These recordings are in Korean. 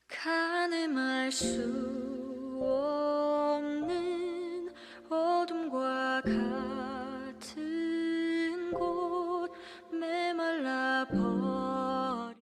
가늠할 수 없는 어둠과 같은 곳 메말라 버린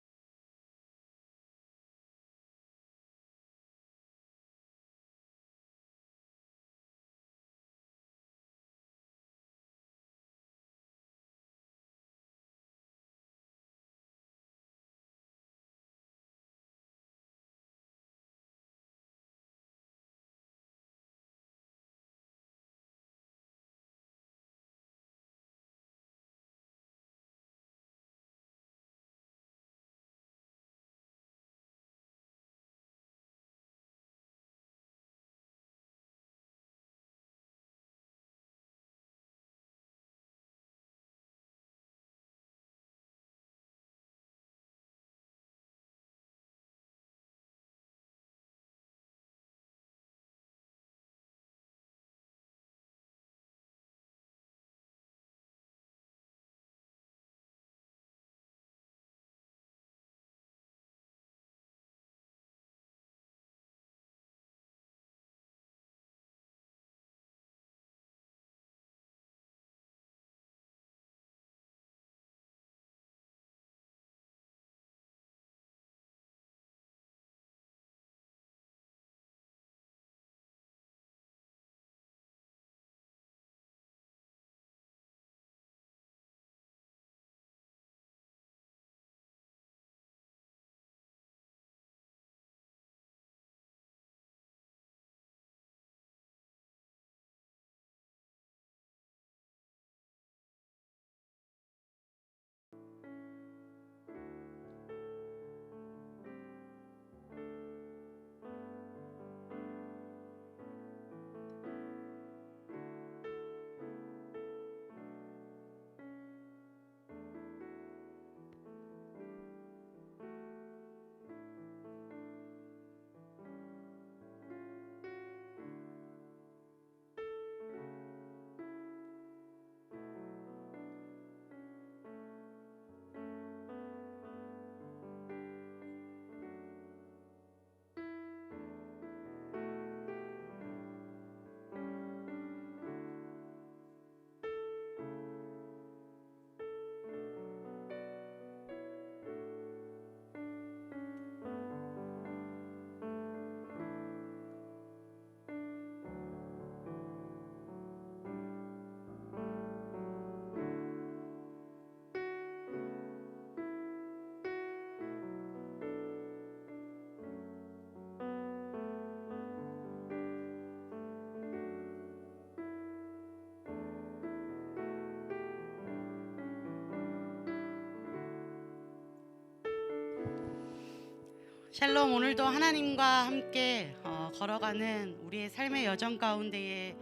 샬롬. 오늘도 하나님과 함께 걸어가는 우리의 삶의 여정 가운데에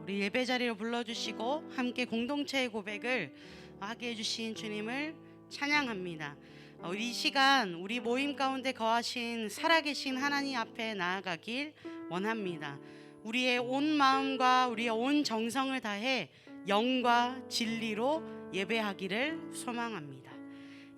우리 예배 자리로 불러주시고 함께 공동체의 고백을 하게 해주신 주님을 찬양합니다. 이 시간 우리 모임 가운데 거하신 살아계신 하나님 앞에 나아가길 원합니다. 우리의 온 마음과 우리의 온 정성을 다해 영과 진리로 예배하기를 소망합니다.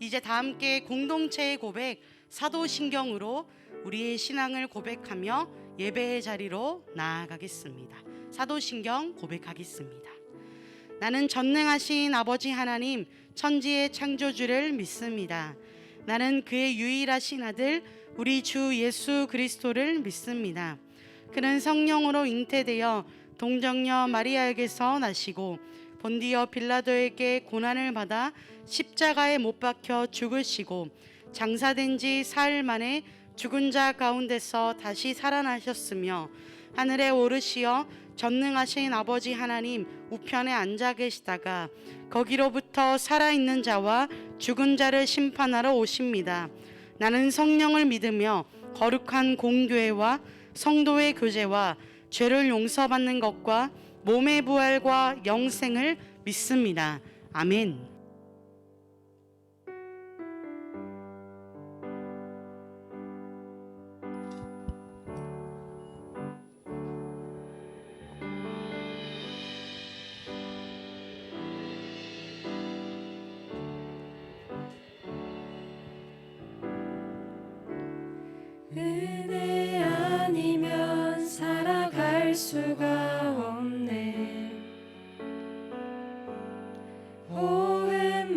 이제 다 함께 공동체의 고백 사도신경으로 우리의 신앙을 고백하며 예배의 자리로 나아가겠습니다. 사도신경 고백하겠습니다. 나는 전능하신 아버지 하나님 천지의 창조주를 믿습니다. 나는 그의 유일하신 아들 우리 주 예수 그리스도를 믿습니다. 그는 성령으로 잉태되어 동정녀 마리아에게서 나시고 본디어 빌라도에게 고난을 받아 십자가에 못 박혀 죽으시고 장사된 지 사흘 만에 죽은 자 가운데서 다시 살아나셨으며 하늘에 오르시어 전능하신 아버지 하나님 우편에 앉아 계시다가 거기로부터 살아있는 자와 죽은 자를 심판하러 오십니다. 나는 성령을 믿으며 거룩한 공교회와 성도의 교제와 죄를 용서받는 것과 몸의 부활과 영생을 믿습니다. 아멘. 은혜 아니면 살아갈 수가 없네.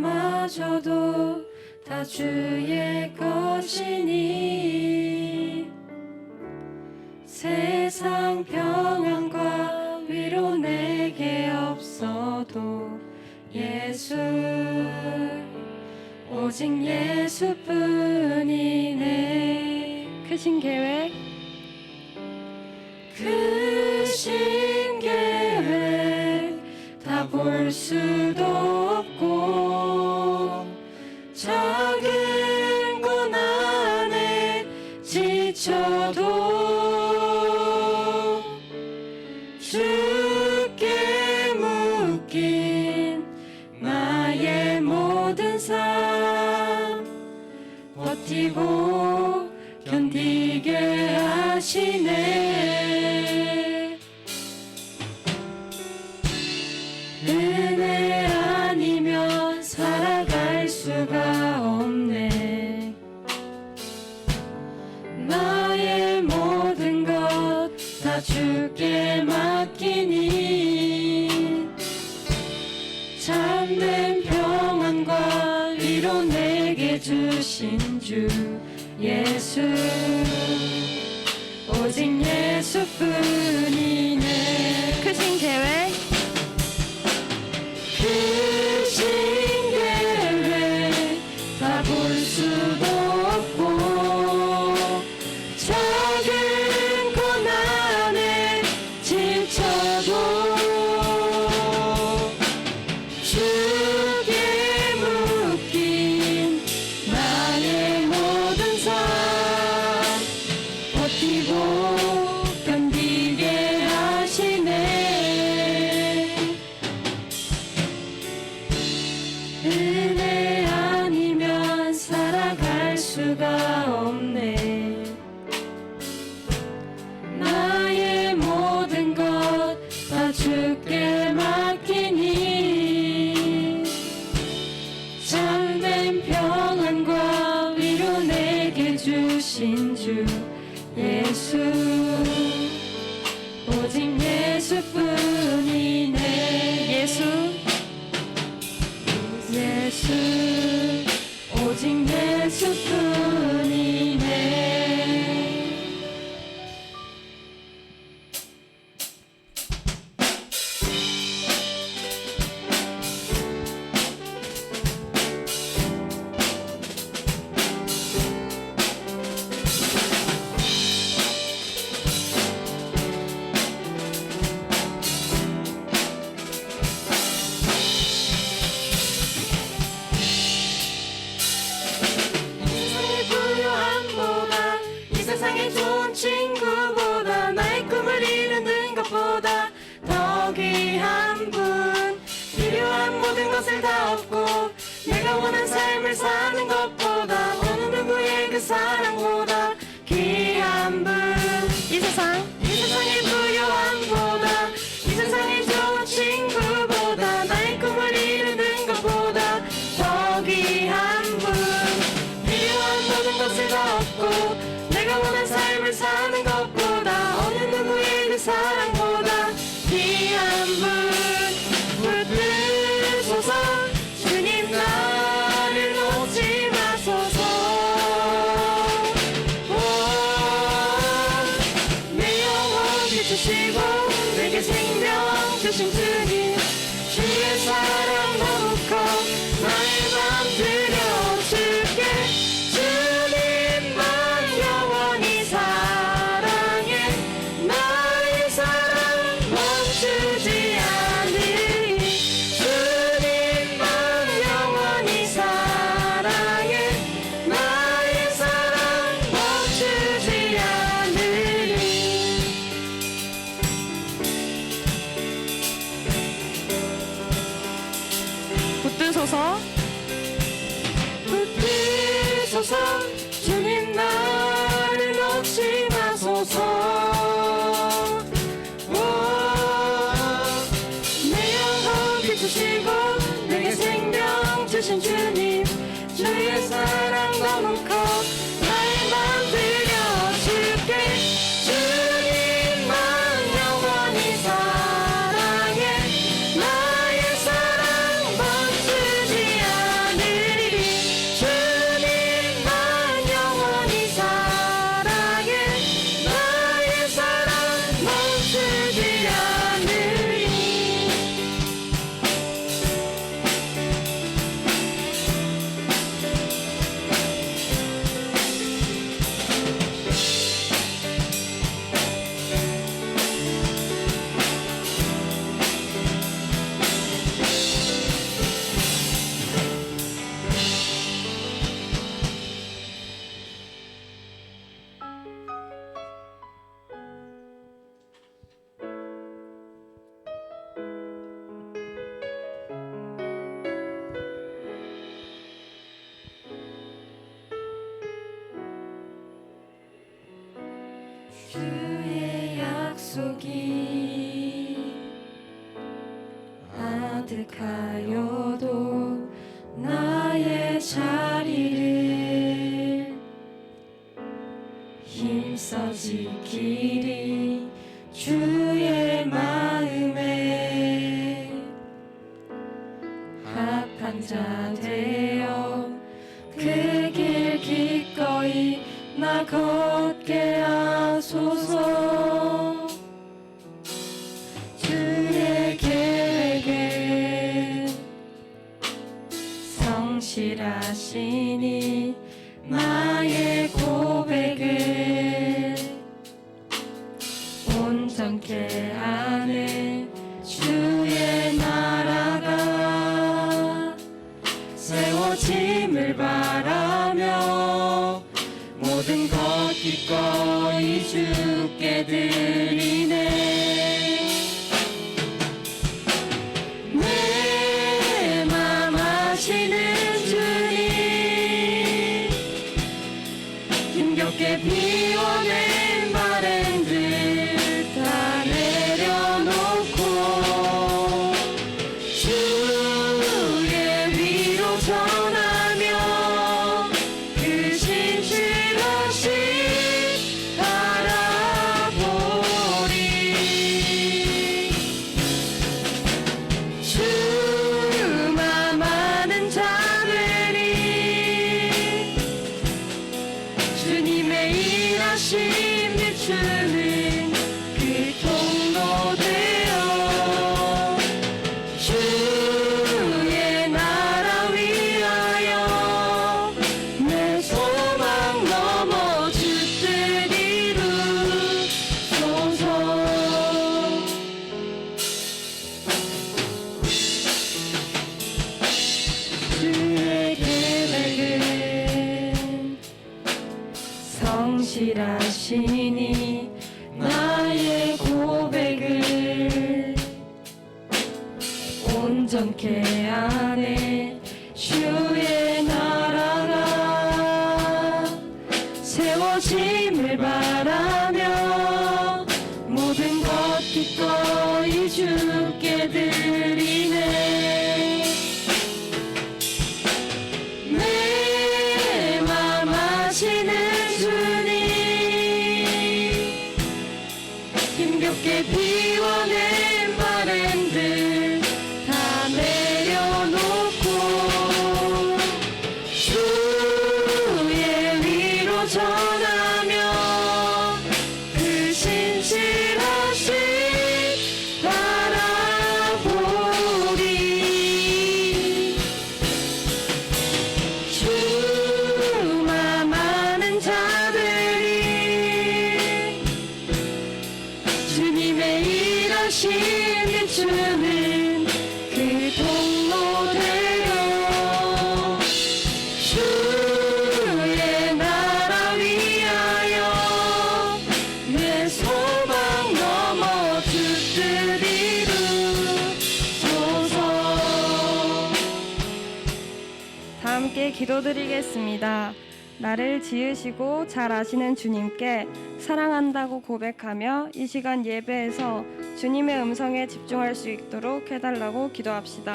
호흡마저도 다 주의 것이니 세상 평안과 위로 내게 없어도 예수, 오직 예수뿐이네. 크신 계획, 크신 계획 다 볼 수도 없고 작은 건 안에 지쳐도 주께 묶인 나의 모든 삶 버티고 견디게 하시네. 은혜 아니면 살아갈 수가 없네. 나의 모든 것 다 주께 맡기니 참된 평안과 위로 내게 주신 주 예수, 오직 예수뿐이네. 크신 계획, 크신 계획 다 볼 수도 없고 작은 건 안에 지쳐도 주께 묶인 나의 모든 삶 버티고 견디게 하시네. 은혜 아니면 살아갈 수가 없네. 나의 모든 것 다 주께 맡기니 참된 평안과 위로 내게 주신 주 예수, 오직 예수뿐이네. 예수, 예수, 오직 예수뿐이네. 세상의 부요함보다 이 세상의 좋은 친구보다 나의 꿈을 이루는 것보다 더 귀한 분, 필요한 모든 것을 다 얻고 내가 원한 삶을 사는 것보다 어느 누구의 그 사랑보다 귀한 분. 이 세상의 부요함보다 이 세상의 좋은 친구보다 나의 꿈을 이루는 것보다 더 귀한 분, 필요한 모든 것을 다 얻고 내가 원한 삶을 사는 것보다 어느 누구의 그 사랑보다 귀한 분. 붙드소서 주님 나를 놓지 마소서. 내 영혼 비추시고 내게 생명 주신 주님, 주의 사랑 너무 커 나의 맘 들여줄게. 주님만 영원히 사랑해. 나의 사랑 멈추지 않으리. 주님만 영원히 사랑해. 나의 사랑 멈추지 않으리. 주의 약속이 아득하여도 나의 자리를 힘써 지키리 주의 마음에 합한 자 되어 그 길 기꺼이 나 걷게 하소서. 주의 계획은 성실하시니 나의 고백을 온전케 하네. 주의 나라가 세워짐을 바라며 모든 것 기꺼이 주께 드리네. 내 맘 아시는 주님, 힘겹게 비워낸 바램들 다 내려놓고 주의 위로 전하며 그 신실하신 바라보리. 주만 아는 자들이 주님의 일하심 비추는 그 통로 되어 주의 나라 위하여 내 소망 넘어 주 뜻 이루소서. 주의 계획은 성실하시니 나의 고백을 온전케 하네. 주의 나라가 세워짐을 바라며 모든 것 기꺼이 주께 드리네. 내 맘 아시는 주님, 힘겹게 비워낸 바램들 다 내려놓고 주의 위로 전하며 그 신실하신 바라보리. 주만 아는 자들이 주님의 일하심 비추는 그 통로 되어 주의 나라 위하여 내 소망 넘어 주 뜻 이루소서. 다 함께 기도드리겠습니다. 나를 지으시고 잘 아시는 주님께 사랑한다고 고백하며 이 시간 예배에서 주님의 음성에 집중할 수 있도록 해달라고 기도합시다.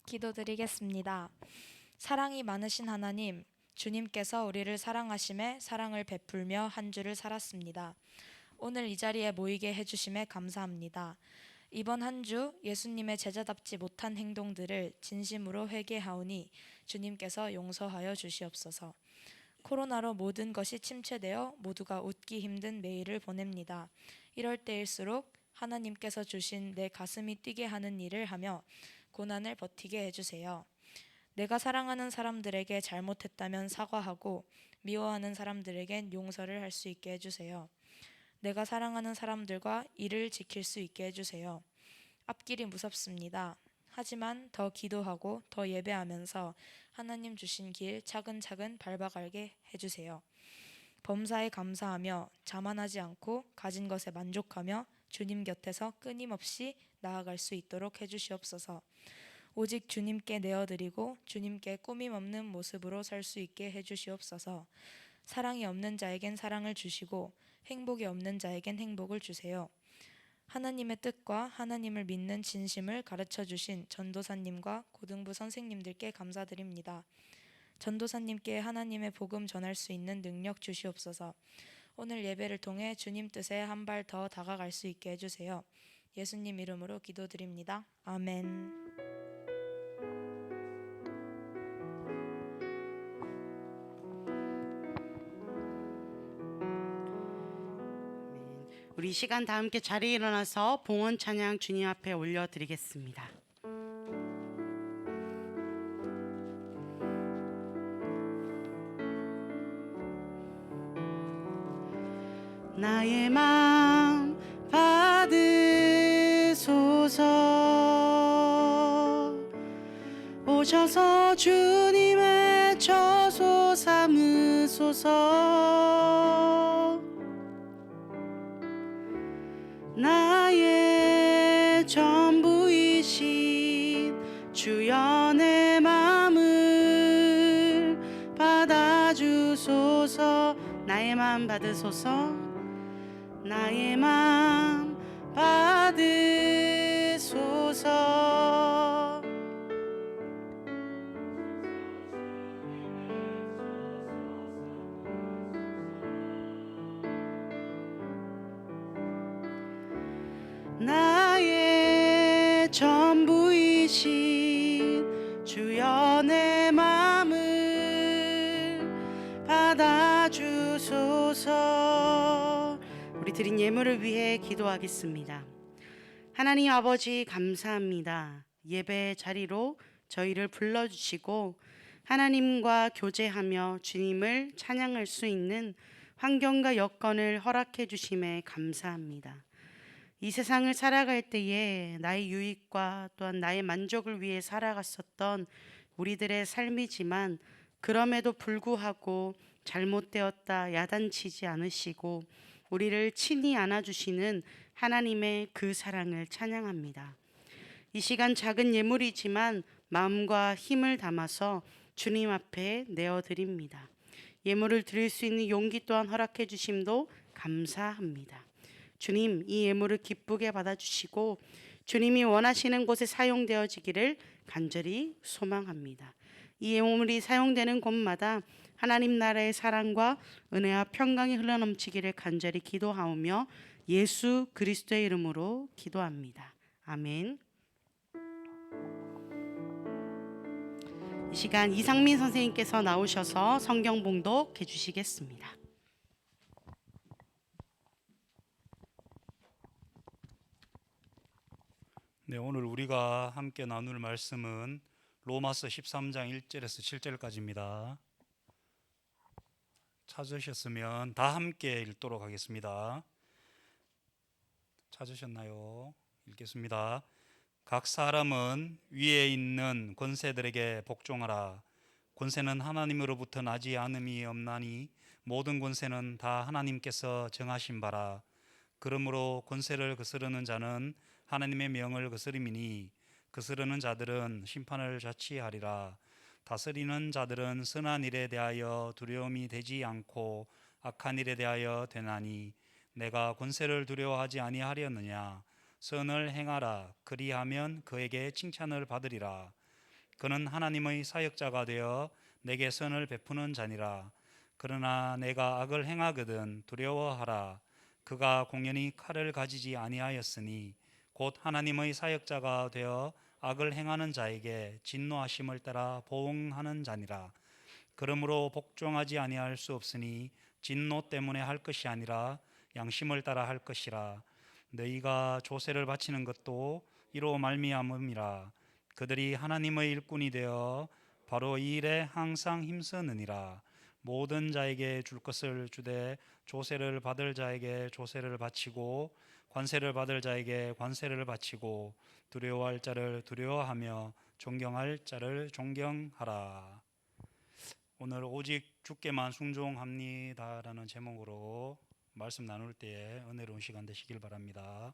기도드리겠습니다. 사랑이 많으신 하나님, 주님께서 우리를 사랑하심에 사랑을 베풀며 한 주를 살았습니다. 오늘 이 자리에 모이게 해주심에 감사합니다. 이번 한 주 예수님의 제자답지 못한 행동들을 진심으로 회개하오니 주님께서 용서하여 주시옵소서. 코로나로 모든 것이 침체되어 모두가 웃기 힘든 매일을 보냅니다. 이럴 때일수록 하나님께서 주신 내 가슴이 뛰게 하는 일을 하며 고난을 버티게 해주세요. 내가 사랑하는 사람들에게 잘못했다면 사과하고 미워하는 사람들에겐 용서를 할 수 있게 해주세요. 내가 사랑하는 사람들과 일을 지킬 수 있게 해주세요. 앞길이 무섭습니다. 하지만 더 기도하고 더 예배하면서 하나님 주신 길 차근차근 밟아가게 해주세요. 범사에 감사하며 자만하지 않고 가진 것에 만족하며 주님 곁에서 끊임없이 나아갈 수 있도록 해주시옵소서. 오직 주님께 내어드리고 주님께 꾸밈 없는 모습으로 살 수 있게 해주시옵소서. 사랑이 없는 자에겐 사랑을 주시고 행복이 없는 자에겐 행복을 주세요. 하나님의 뜻과 하나님을 믿는 진심을 가르쳐 주신 전도사님과 고등부 선생님들께 감사드립니다. 전도사님께 하나님의 복음 전할 수 있는 능력 주시옵소서. 오늘 예배를 통해 주님 뜻에 한 발 더 다가갈 수 있게 해주세요. 예수님 이름으로 기도드립니다. 아멘. 우리 이 시간 다 함께 자리에 일어나서 봉헌 찬양 주님 앞에 올려드리겠습니다. 나의 맘 받으소서. 오셔서 주님의 처소 삼으소서. 나의 전부이신 주여 내 맘을 받아주소서. 나의 맘 받으소서. 나의 맘 받으소서. 나의 전부이신 주여 내 맘을 받아주소서. 우리 드린 예물을 위해 기도하겠습니다. 하나님 아버지 감사합니다. 예배 자리로 저희를 불러주시고 하나님과 교제하며 주님을 찬양할 수 있는 환경과 여건을 허락해 주심에 감사합니다. 이 세상을 살아갈 때에 나의 유익과 또한 나의 만족을 위해 살아갔었던 우리들의 삶이지만 그럼에도 불구하고 잘못되었다 야단치지 않으시고 우리를 친히 안아주시는 하나님의 그 사랑을 찬양합니다. 이 시간 작은 예물이지만 마음과 힘을 담아서 주님 앞에 내어드립니다. 예물을 드릴 수 있는 용기 또한 허락해 주심도 감사합니다. 주님, 이 예물을 기쁘게 받아주시고 주님이 원하시는 곳에 사용되어지기를 간절히 소망합니다. 이 예물이 사용되는 곳마다 하나님 나라의 사랑과 은혜와 평강이 흘러넘치기를 간절히 기도하오며 예수 그리스도의 이름으로 기도합니다. 아멘. 이 시간 이상민 선생님께서 나오셔서 성경 봉독해 주시겠습니다. 네, 오늘 우리가 함께 나눌 말씀은 로마서 13장 1절에서 7절까지입니다. 찾으셨으면 다 함께 읽도록 하겠습니다. 찾으셨나요? 읽겠습니다. 각 사람은 위에 있는 권세들에게 복종하라. 권세는 하나님으로부터 나지 않음이 없나니 모든 권세는 다 하나님께서 정하신 바라. 그러므로 권세를 거스르는 자는 하나님의 명을 거스림이니 거스르는 자들은 심판을 자취하리라. 다스리는 자들은 선한 일에 대하여 두려움이 되지 않고 악한 일에 대하여 되나니 내가 권세를 두려워하지 아니하려느냐. 선을 행하라. 그리하면 그에게 칭찬을 받으리라. 그는 하나님의 사역자가 되어 내게 선을 베푸는 자니라. 그러나 내가 악을 행하거든 두려워하라. 그가 공연히 칼을 가지지 아니하였으니 곧 하나님의 사역자가 되어 악을 행하는 자에게 진노하심을 따라 보응하는 자니라. 그러므로 복종하지 아니할 수 없으니 진노 때문에 할 것이 아니라 양심을 따라 할 것이라. 너희가 조세를 바치는 것도 이로 말미암음이라. 그들이 하나님의 일꾼이 되어 바로 이 일에 항상 힘쓰느니라. 모든 자에게 줄 것을 주되 조세를 받을 자에게 조세를 바치고 관세를 받을 자에게 관세를 바치고 두려워할 자를 두려워하며 존경할 자를 존경하라. 오늘 오직 주께만 순종합니다라는 제목으로 말씀 나눌 때에 은혜로운 시간 되시길 바랍니다.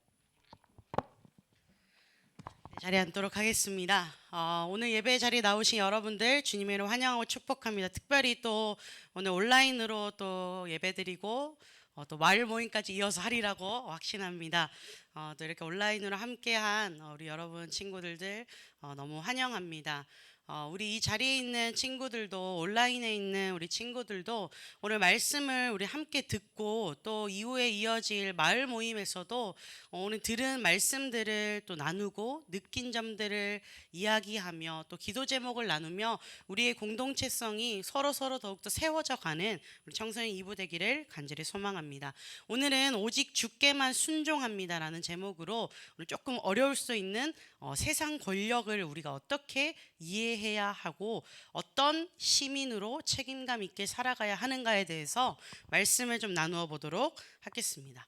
자리에 앉도록 하겠습니다. 오늘 예배 자리에 나오신 여러분들 주님의 이름 환영하고 축복합니다. 특별히 또 오늘 온라인으로 또 예배드리고 또 마을 모임까지 이어서 하리라고 확신합니다. 또 이렇게 온라인으로 함께한 우리 여러분 친구들들 너무 환영합니다. 우리 이 자리에 있는 친구들도 온라인에 있는 우리 친구들도 오늘 말씀을 우리 함께 듣고 또 이후에 이어질 마을 모임에서도 오늘 들은 말씀들을 또 나누고 느낀 점들을 이야기하며 또 기도 제목을 나누며 우리의 공동체성이 서로 더욱더 세워져 가는 우리 청소년 2부 되기를 간절히 소망합니다. 오늘은 오직 주께만 순종합니다라는 제목으로 오늘 조금 어려울 수 있는 세상 권력을 우리가 어떻게 이해해야 하고 어떤 시민으로 책임감 있게 살아가야 하는가에 대해서 말씀을 좀 나누어 보도록 하겠습니다.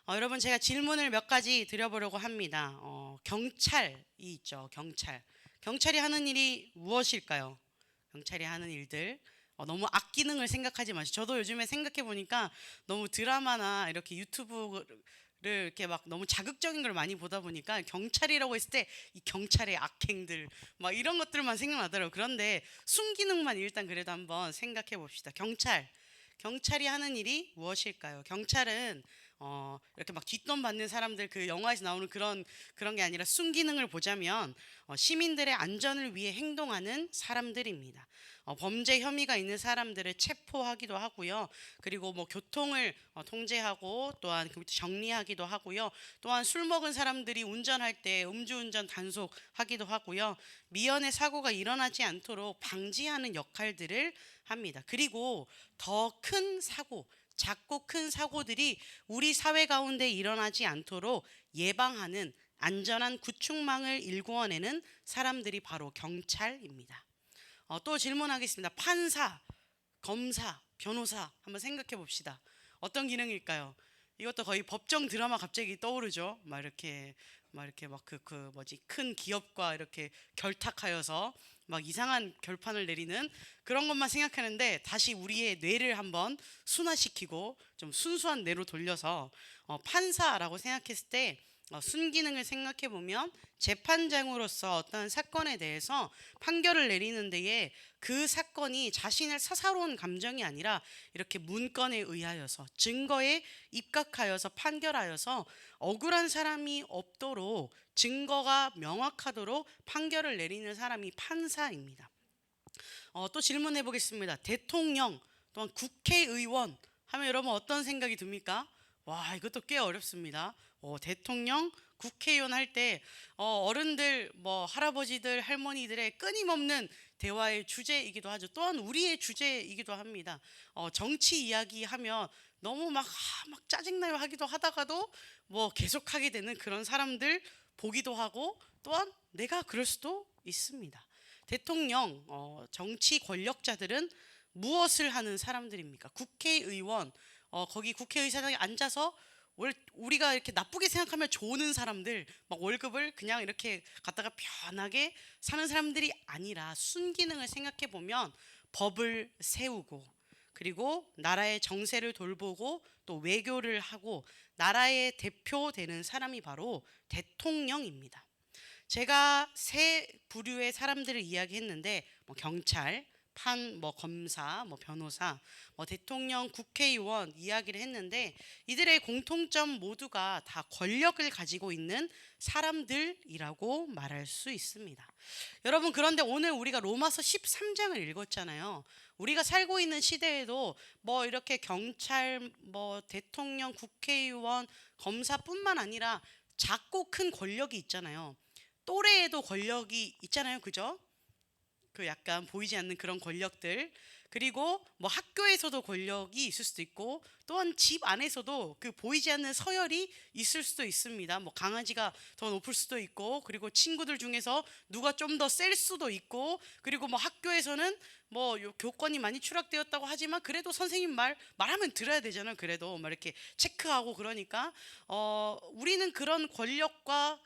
여러분, 제가 질문을 몇 가지 드려보려고 합니다. 경찰이 있죠. 경찰이 하는 일이 무엇일까요? 경찰이 하는 일들 너무 악기능을 생각하지 마시고, 저도 요즘에 생각해 보니까 너무 드라마나 이렇게 유튜브를 이렇게 막 너무 자극적인 걸 많이 보다 보니까 경찰이라고 했을 때 이 경찰의 악행들 막 이런 것들만 생각나더라고요. 그런데 순기능만 일단 그래도 한번 생각해 봅시다. 경찰이 하는 일이 무엇일까요? 경찰은 이렇게 막 뒷돈 받는 사람들, 그 영화에서 나오는 그런 게 아니라 순기능을 보자면 시민들의 안전을 위해 행동하는 사람들입니다. 범죄 혐의가 있는 사람들을 체포하기도 하고요. 그리고 뭐 교통을 통제하고 또한 정리하기도 하고요. 또한 술 먹은 사람들이 운전할 때 음주운전 단속하기도 하고요. 미연의 사고가 일어나지 않도록 방지하는 역할들을 합니다. 그리고 더 큰 사고, 작고 큰 사고들이 우리 사회 가운데 일어나지 않도록 예방하는 안전한 구축망을 일구어내는 사람들이 바로 경찰입니다. 또 질문하겠습니다. 판사, 검사, 변호사 한번 생각해 봅시다. 어떤 기능일까요? 이것도 거의 법정 드라마 갑자기 떠오르죠. 막 이렇게 큰 기업과 이렇게 결탁하여서 막 이상한 결판을 내리는 그런 것만 생각하는데, 다시 우리의 뇌를 한번 순화시키고 좀 순수한 뇌로 돌려서 판사라고 생각했을 때 순기능을 생각해 보면 재판장으로서 어떤 사건에 대해서 판결을 내리는 데에 그 사건이 자신의 사사로운 감정이 아니라 이렇게 문건에 의하여서 증거에 입각하여서 판결하여서 억울한 사람이 없도록 증거가 명확하도록 판결을 내리는 사람이 판사입니다. 또 질문해 보겠습니다. 대통령 또한 국회의원 하면 여러분 어떤 생각이 듭니까? 와, 이것도 꽤 어렵습니다. 대통령, 국회의원 할 때 어른들, 할아버지들, 할머니들의 끊임없는 대화의 주제이기도 하죠. 또한 우리의 주제이기도 합니다. 정치 이야기하면 너무 막 짜증나요 하기도 하다가도 계속하게 되는 그런 사람들 보기도 하고, 또한 내가 그럴 수도 있습니다. 대통령, 정치 권력자들은 무엇을 하는 사람들입니까? 국회의원, 거기 국회의사당에 앉아서 우리가 이렇게 나쁘게 생각하면 조는 사람들, 막 월급을 그냥 이렇게 갖다가 편하게 사는 사람들이 아니라 순기능을 생각해 보면 법을 세우고, 그리고 나라의 정세를 돌보고 또 외교를 하고 나라의 대표되는 사람이 바로 대통령입니다. 제가 세 부류의 사람들을 이야기했는데 경찰, 검사, 변호사, 대통령, 국회의원 이야기를 했는데, 이들의 공통점 모두가 다 권력을 가지고 있는 사람들이라고 말할 수 있습니다. 여러분, 그런데 오늘 우리가 로마서 13장을 읽었잖아요. 우리가 살고 있는 시대에도 이렇게 경찰, 대통령, 국회의원, 검사뿐만 아니라 작고 큰 권력이 있잖아요. 또래에도 권력이 있잖아요. 그죠? 그 약간 보이지 않는 그런 권력들, 그리고 뭐 학교에서도 권력이 있을 수도 있고, 또한 집 안에서도 그 보이지 않는 서열이 있을 수도 있습니다. 뭐 강아지가 더 높을 수도 있고, 그리고 친구들 중에서 누가 좀 더 셀 수도 있고, 그리고 뭐 학교에서는 뭐 교권이 많이 추락되었다고 하지만 그래도 선생님 말하면 들어야 되잖아요. 그래도 막 이렇게 체크하고. 그러니까 우리는 그런 권력과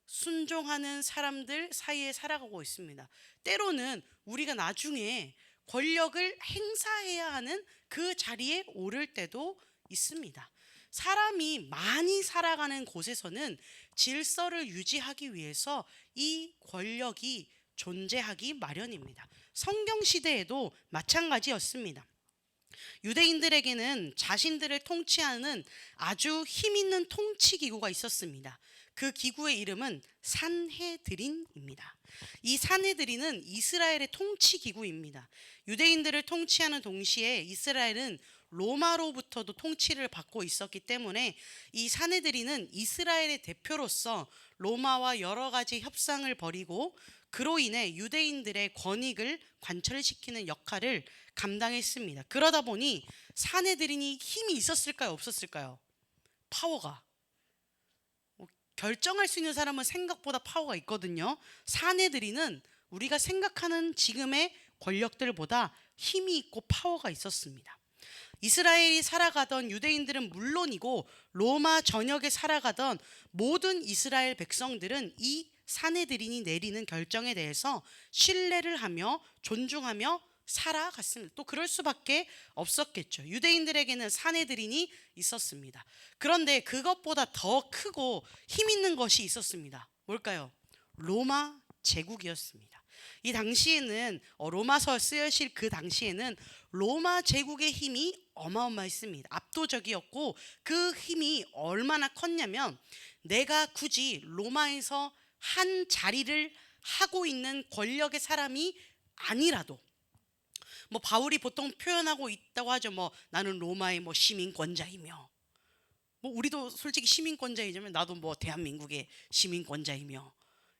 순종하는 사람들 사이에 살아가고 있습니다. 때로는 우리가 나중에 권력을 행사해야 하는 그 자리에 오를 때도 있습니다. 사람이 많이 살아가는 곳에서는 질서를 유지하기 위해서 이 권력이 존재하기 마련입니다. 성경 시대에도 마찬가지였습니다. 유대인들에게는 자신들을 통치하는 아주 힘 있는 통치 기구가 있었습니다. 그 기구의 이름은 산헤드린입니다. 이 산헤드린은 이스라엘의 통치 기구입니다. 유대인들을 통치하는 동시에 이스라엘은 로마로부터도 통치를 받고 있었기 때문에 이 산헤드린은 이스라엘의 대표로서 로마와 여러 가지 협상을 벌이고, 그로 인해 유대인들의 권익을 관철시키는 역할을 감당했습니다. 그러다 보니 산헤드린이 힘이 있었을까요? 없었을까요? 파워가. 결정할 수 있는 사람은 생각보다 파워가 있거든요. 산헤드린은 우리가 생각하는 지금의 권력들보다 힘이 있고 파워가 있었습니다. 이스라엘이 살아가던 유대인들은 물론이고 로마 전역에 살아가던 모든 이스라엘 백성들은 이 산헤드린이 내리는 결정에 대해서 신뢰를 하며 존중하며 살아갔습니다. 또 그럴 수밖에 없었겠죠. 유대인들에게는 산헤드린이 있었습니다. 그런데 그것보다 더 크고 힘 있는 것이 있었습니다. 뭘까요? 로마 제국이었습니다. 이 당시에는 로마서 쓰여질 그 당시에는 로마 제국의 힘이 어마어마했습니다. 압도적이었고, 그 힘이 얼마나 컸냐면 내가 굳이 로마에서 한 자리를 하고 있는 권력의 사람이 아니라도, 뭐 바울이 보통 표현하고 있다고 하죠. 뭐 나는 로마의 뭐 시민권자이며, 뭐 우리도 솔직히 시민권자이자면 나도 뭐 대한민국의 시민권자이며,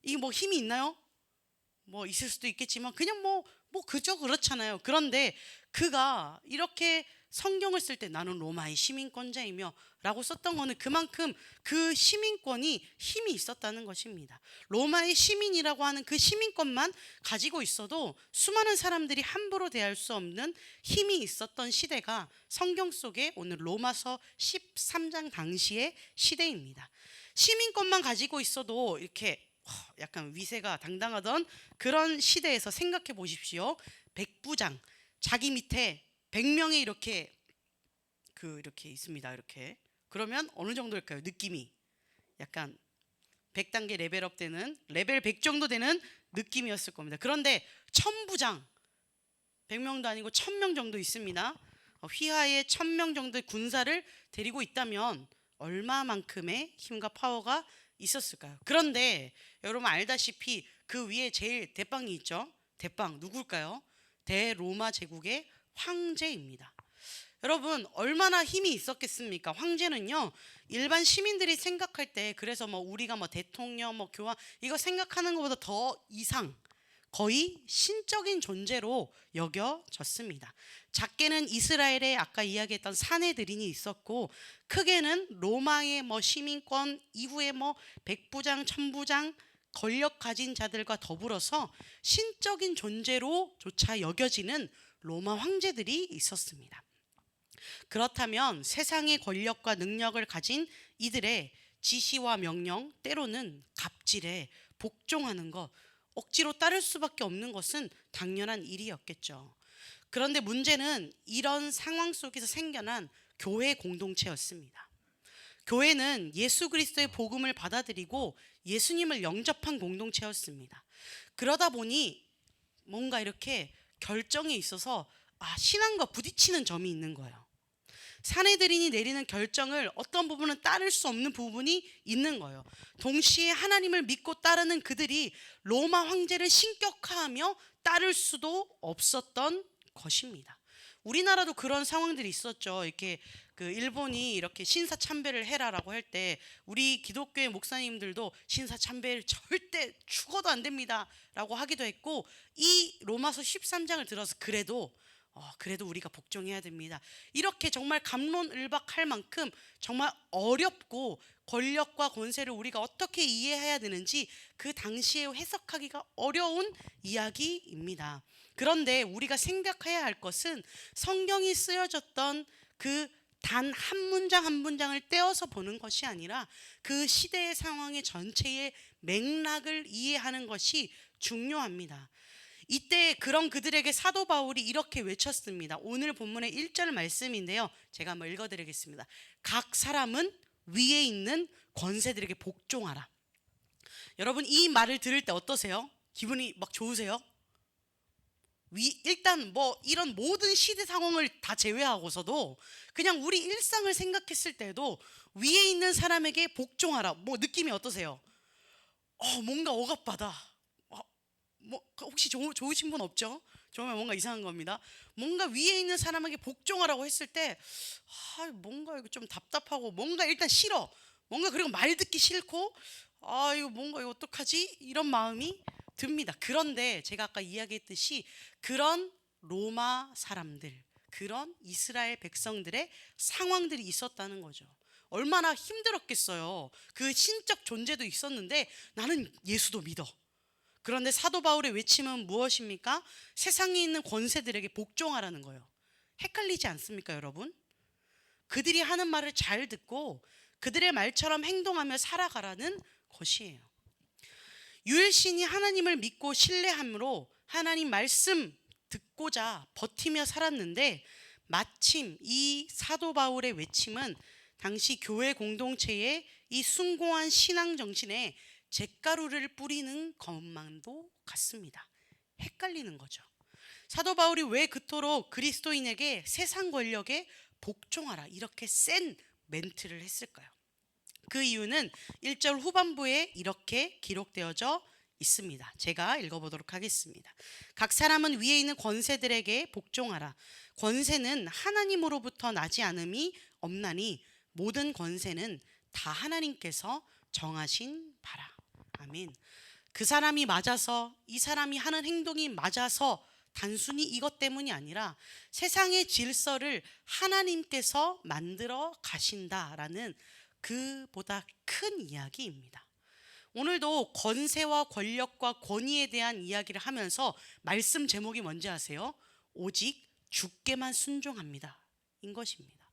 이게 뭐 힘이 있나요? 뭐 있을 수도 있겠지만 그냥 뭐 그저 그렇잖아요. 그런데 그가 이렇게 성경을 쓸 때 나는 로마의 시민권자이며 라고 썼던 거는 그만큼 그 시민권이 힘이 있었다는 것입니다. 로마의 시민이라고 하는 그 시민권만 가지고 있어도 수많은 사람들이 함부로 대할 수 없는 힘이 있었던 시대가 성경 속에 오늘 로마서 13장 당시의 시대입니다. 시민권만 가지고 있어도 이렇게 약간 위세가 당당하던 그런 시대에서 생각해 보십시오. 백부장, 자기 밑에 100명이 이렇게 있습니다. 이렇게. 그러면 어느 정도일까요? 느낌이 약간 100단계 레벨업 되는, 레벨 100 정도 되는 느낌이었을 겁니다. 그런데 천부장, 100명도 아니고 1000명 정도 있습니다. 휘하에 1000명 정도의 군사를 데리고 있다면 얼마만큼의 힘과 파워가 있었을까요? 그런데 여러분 알다시피 그 위에 제일 대빵이 있죠. 대빵 누굴까요? 대로마 제국의 황제입니다. 여러분 얼마나 힘이 있었겠습니까? 황제는요, 일반 시민들이 생각할 때, 그래서 뭐 우리가 뭐 대통령, 뭐 교황 이거 생각하는 것보다 더 이상 거의 신적인 존재로 여겨졌습니다. 작게는 이스라엘에 아까 이야기했던 산헤드린이 있었고, 크게는 로마의 뭐 시민권 이후에 뭐 백부장, 천부장 권력 가진 자들과 더불어서 신적인 존재로조차 여겨지는 로마 황제들이 있었습니다. 그렇다면 세상의 권력과 능력을 가진 이들의 지시와 명령, 때로는 갑질에 복종하는 것, 억지로 따를 수밖에 없는 것은 당연한 일이었겠죠. 그런데 문제는 이런 상황 속에서 생겨난 교회 공동체였습니다. 교회는 예수 그리스도의 복음을 받아들이고 예수님을 영접한 공동체였습니다. 그러다 보니 뭔가 이렇게 결정에 있어서 신앙과 부딪히는 점이 있는 거예요. 산헤드린이 내리는 결정을 어떤 부분은 따를 수 없는 부분이 있는 거예요. 동시에 하나님을 믿고 따르는 그들이 로마 황제를 신격화하며 따를 수도 없었던 것입니다. 우리나라도 그런 상황들이 있었죠. 이렇게 그 일본이 이렇게 신사 참배를 해라라고 할 때 우리 기독교의 목사님들도 신사 참배를 절대 죽어도 안 됩니다라고 하기도 했고, 이 로마서 13장을 들어서 그래도 우리가 복종해야 됩니다. 이렇게 정말 갑론을박할 만큼 정말 어렵고 권력과 권세를 우리가 어떻게 이해해야 되는지 그 당시에 해석하기가 어려운 이야기입니다. 그런데 우리가 생각해야 할 것은 성경이 쓰여졌던 그 단 한 문장 한 문장을 떼어서 보는 것이 아니라 그 시대의 상황의 전체의 맥락을 이해하는 것이 중요합니다. 이때 그런 그들에게 사도 바울이 이렇게 외쳤습니다. 오늘 본문의 1절 말씀인데요, 제가 한번 읽어드리겠습니다. 각 사람은 위에 있는 권세들에게 복종하라. 여러분, 이 말을 들을 때 어떠세요? 기분이 막 좋으세요? 일단 뭐 이런 모든 시대 상황을 다 제외하고서도 그냥 우리 일상을 생각했을 때도 위에 있는 사람에게 복종하라, 뭐 느낌이 어떠세요? 뭔가 억압받아. 뭐 혹시 좋으신 분 없죠? 정말 뭔가 이상한 겁니다. 뭔가 위에 있는 사람에게 복종하라고 했을 때 뭔가 이거 좀 답답하고, 뭔가 일단 싫어, 뭔가, 그리고 말 듣기 싫고, 이거 뭔가 이거 어떡하지? 이런 마음이 듭니다. 그런데 제가 아까 이야기했듯이 그런 로마 사람들, 그런 이스라엘 백성들의 상황들이 있었다는 거죠. 얼마나 힘들었겠어요. 그 신적 존재도 있었는데 나는 예수도 믿어. 그런데 사도 바울의 외침은 무엇입니까? 세상에 있는 권세들에게 복종하라는 거예요. 헷갈리지 않습니까, 여러분? 그들이 하는 말을 잘 듣고 그들의 말처럼 행동하며 살아가라는 것이에요. 유일신이 하나님을 믿고 신뢰함으로 하나님 말씀 듣고자 버티며 살았는데, 마침 이 사도 바울의 외침은 당시 교회 공동체의 이 숭고한 신앙 정신에 잿가루를 뿌리는 것만도 같습니다. 헷갈리는 거죠. 사도 바울이 왜 그토록 그리스도인에게 세상 권력에 복종하라 이렇게 센 멘트를 했을까요? 그 이유는 1절 후반부에 이렇게 기록되어져 있습니다. 제가 읽어보도록 하겠습니다. 각 사람은 위에 있는 권세들에게 복종하라. 권세는 하나님으로부터 나지 않음이 없나니 모든 권세는 다 하나님께서 정하신 바라. 아멘. 그 사람이 맞아서, 이 사람이 하는 행동이 맞아서 단순히 이것 때문이 아니라 세상의 질서를 하나님께서 만들어 가신다라는 그보다 큰 이야기입니다. 오늘도 권세와 권력과 권위에 대한 이야기를 하면서 말씀 제목이 뭔지 아세요? 오직 주께만 순종합니다 인 것입니다.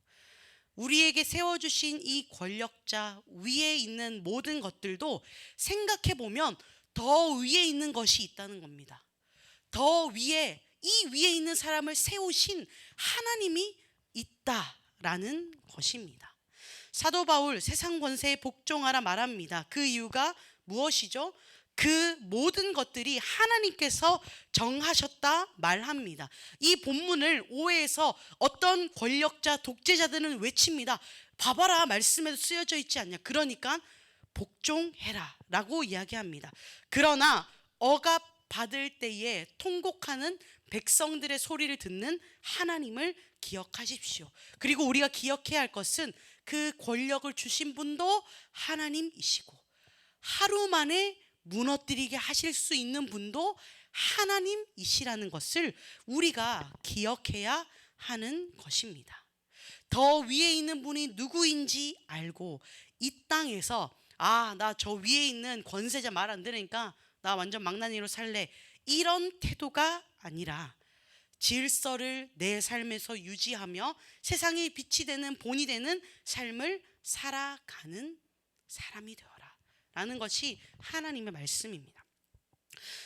우리에게 세워주신 이 권력자 위에 있는 모든 것들도 생각해보면 더 위에 있는 것이 있다는 겁니다. 더 위에, 이 위에 있는 사람을 세우신 하나님이 있다라는 것입니다. 사도 바울 세상 권세에 복종하라 말합니다. 그 이유가 무엇이죠? 그 모든 것들이 하나님께서 정하셨다 말합니다. 이 본문을 오해해서 어떤 권력자, 독재자들은 외칩니다. 봐봐라, 말씀에도 쓰여져 있지 않냐. 그러니까 복종해라 라고 이야기합니다. 그러나 억압받을 때에 통곡하는 백성들의 소리를 듣는 하나님을 기억하십시오. 그리고 우리가 기억해야 할 것은 그 권력을 주신 분도 하나님이시고 하루 만에 무너뜨리게 하실 수 있는 분도 하나님이시라는 것을 우리가 기억해야 하는 것입니다. 더 위에 있는 분이 누구인지 알고 이 땅에서 나 저 위에 있는 권세자 말 안 들으니까 나 완전 망나니로 살래, 이런 태도가 아니라 질서를 내 삶에서 유지하며 세상의 빛이 되는 본이 되는 삶을 살아가는 사람이 되어라 라는 것이 하나님의 말씀입니다.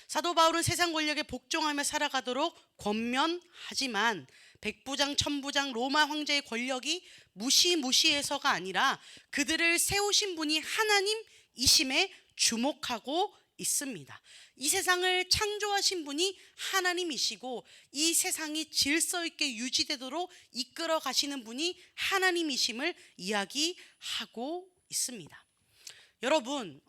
사도 바울은 세상 권력에 복종하며 살아가도록 권면하지만 백부장 천부장 로마 황제의 권력이 무시무시해서가 아니라 그들을 세우신 분이 하나님이심에 주목하고 있습니다. 이 세상을 창조하신 분이 하나님이시고 이 세상이 질서 있게 유지되도록 이끌어 가시는 분이 하나님이심을 이야기하고 있습니다. 여러분,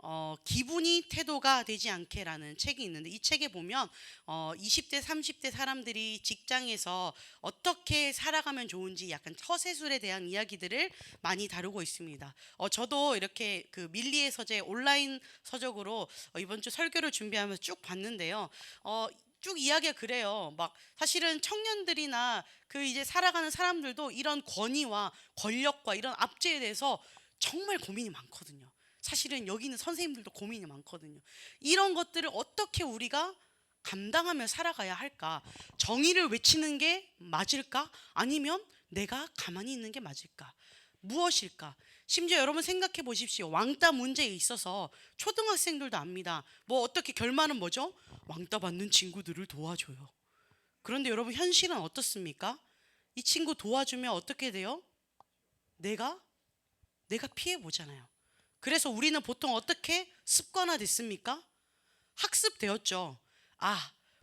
기분이 태도가 되지 않게라는 책이 있는데 이 책에 보면 20대, 30대 사람들이 직장에서 어떻게 살아가면 좋은지 약간 처세술에 대한 이야기들을 많이 다루고 있습니다. 저도 이렇게 그 밀리의 서재 온라인 서적으로 이번 주 설교를 준비하면서 쭉 봤는데요. 쭉 이야기가 그래요. 막 사실은 청년들이나 그 이제 살아가는 사람들도 이런 권위와 권력과 이런 압제에 대해서 정말 고민이 많거든요. 사실은 여기 있는 선생님들도 고민이 많거든요. 이런 것들을 어떻게 우리가 감당하며 살아가야 할까? 정의를 외치는 게 맞을까? 아니면 내가 가만히 있는 게 맞을까? 무엇일까? 심지어 여러분 생각해 보십시오. 왕따 문제에 있어서 초등학생들도 압니다. 뭐 어떻게 결말은 뭐죠? 왕따 받는 친구들을 도와줘요. 그런데 여러분 현실은 어떻습니까? 이 친구 도와주면 어떻게 돼요? 내가 피해 보잖아요. 그래서 우리는 보통 어떻게 습관화됐습니까? 학습되었죠.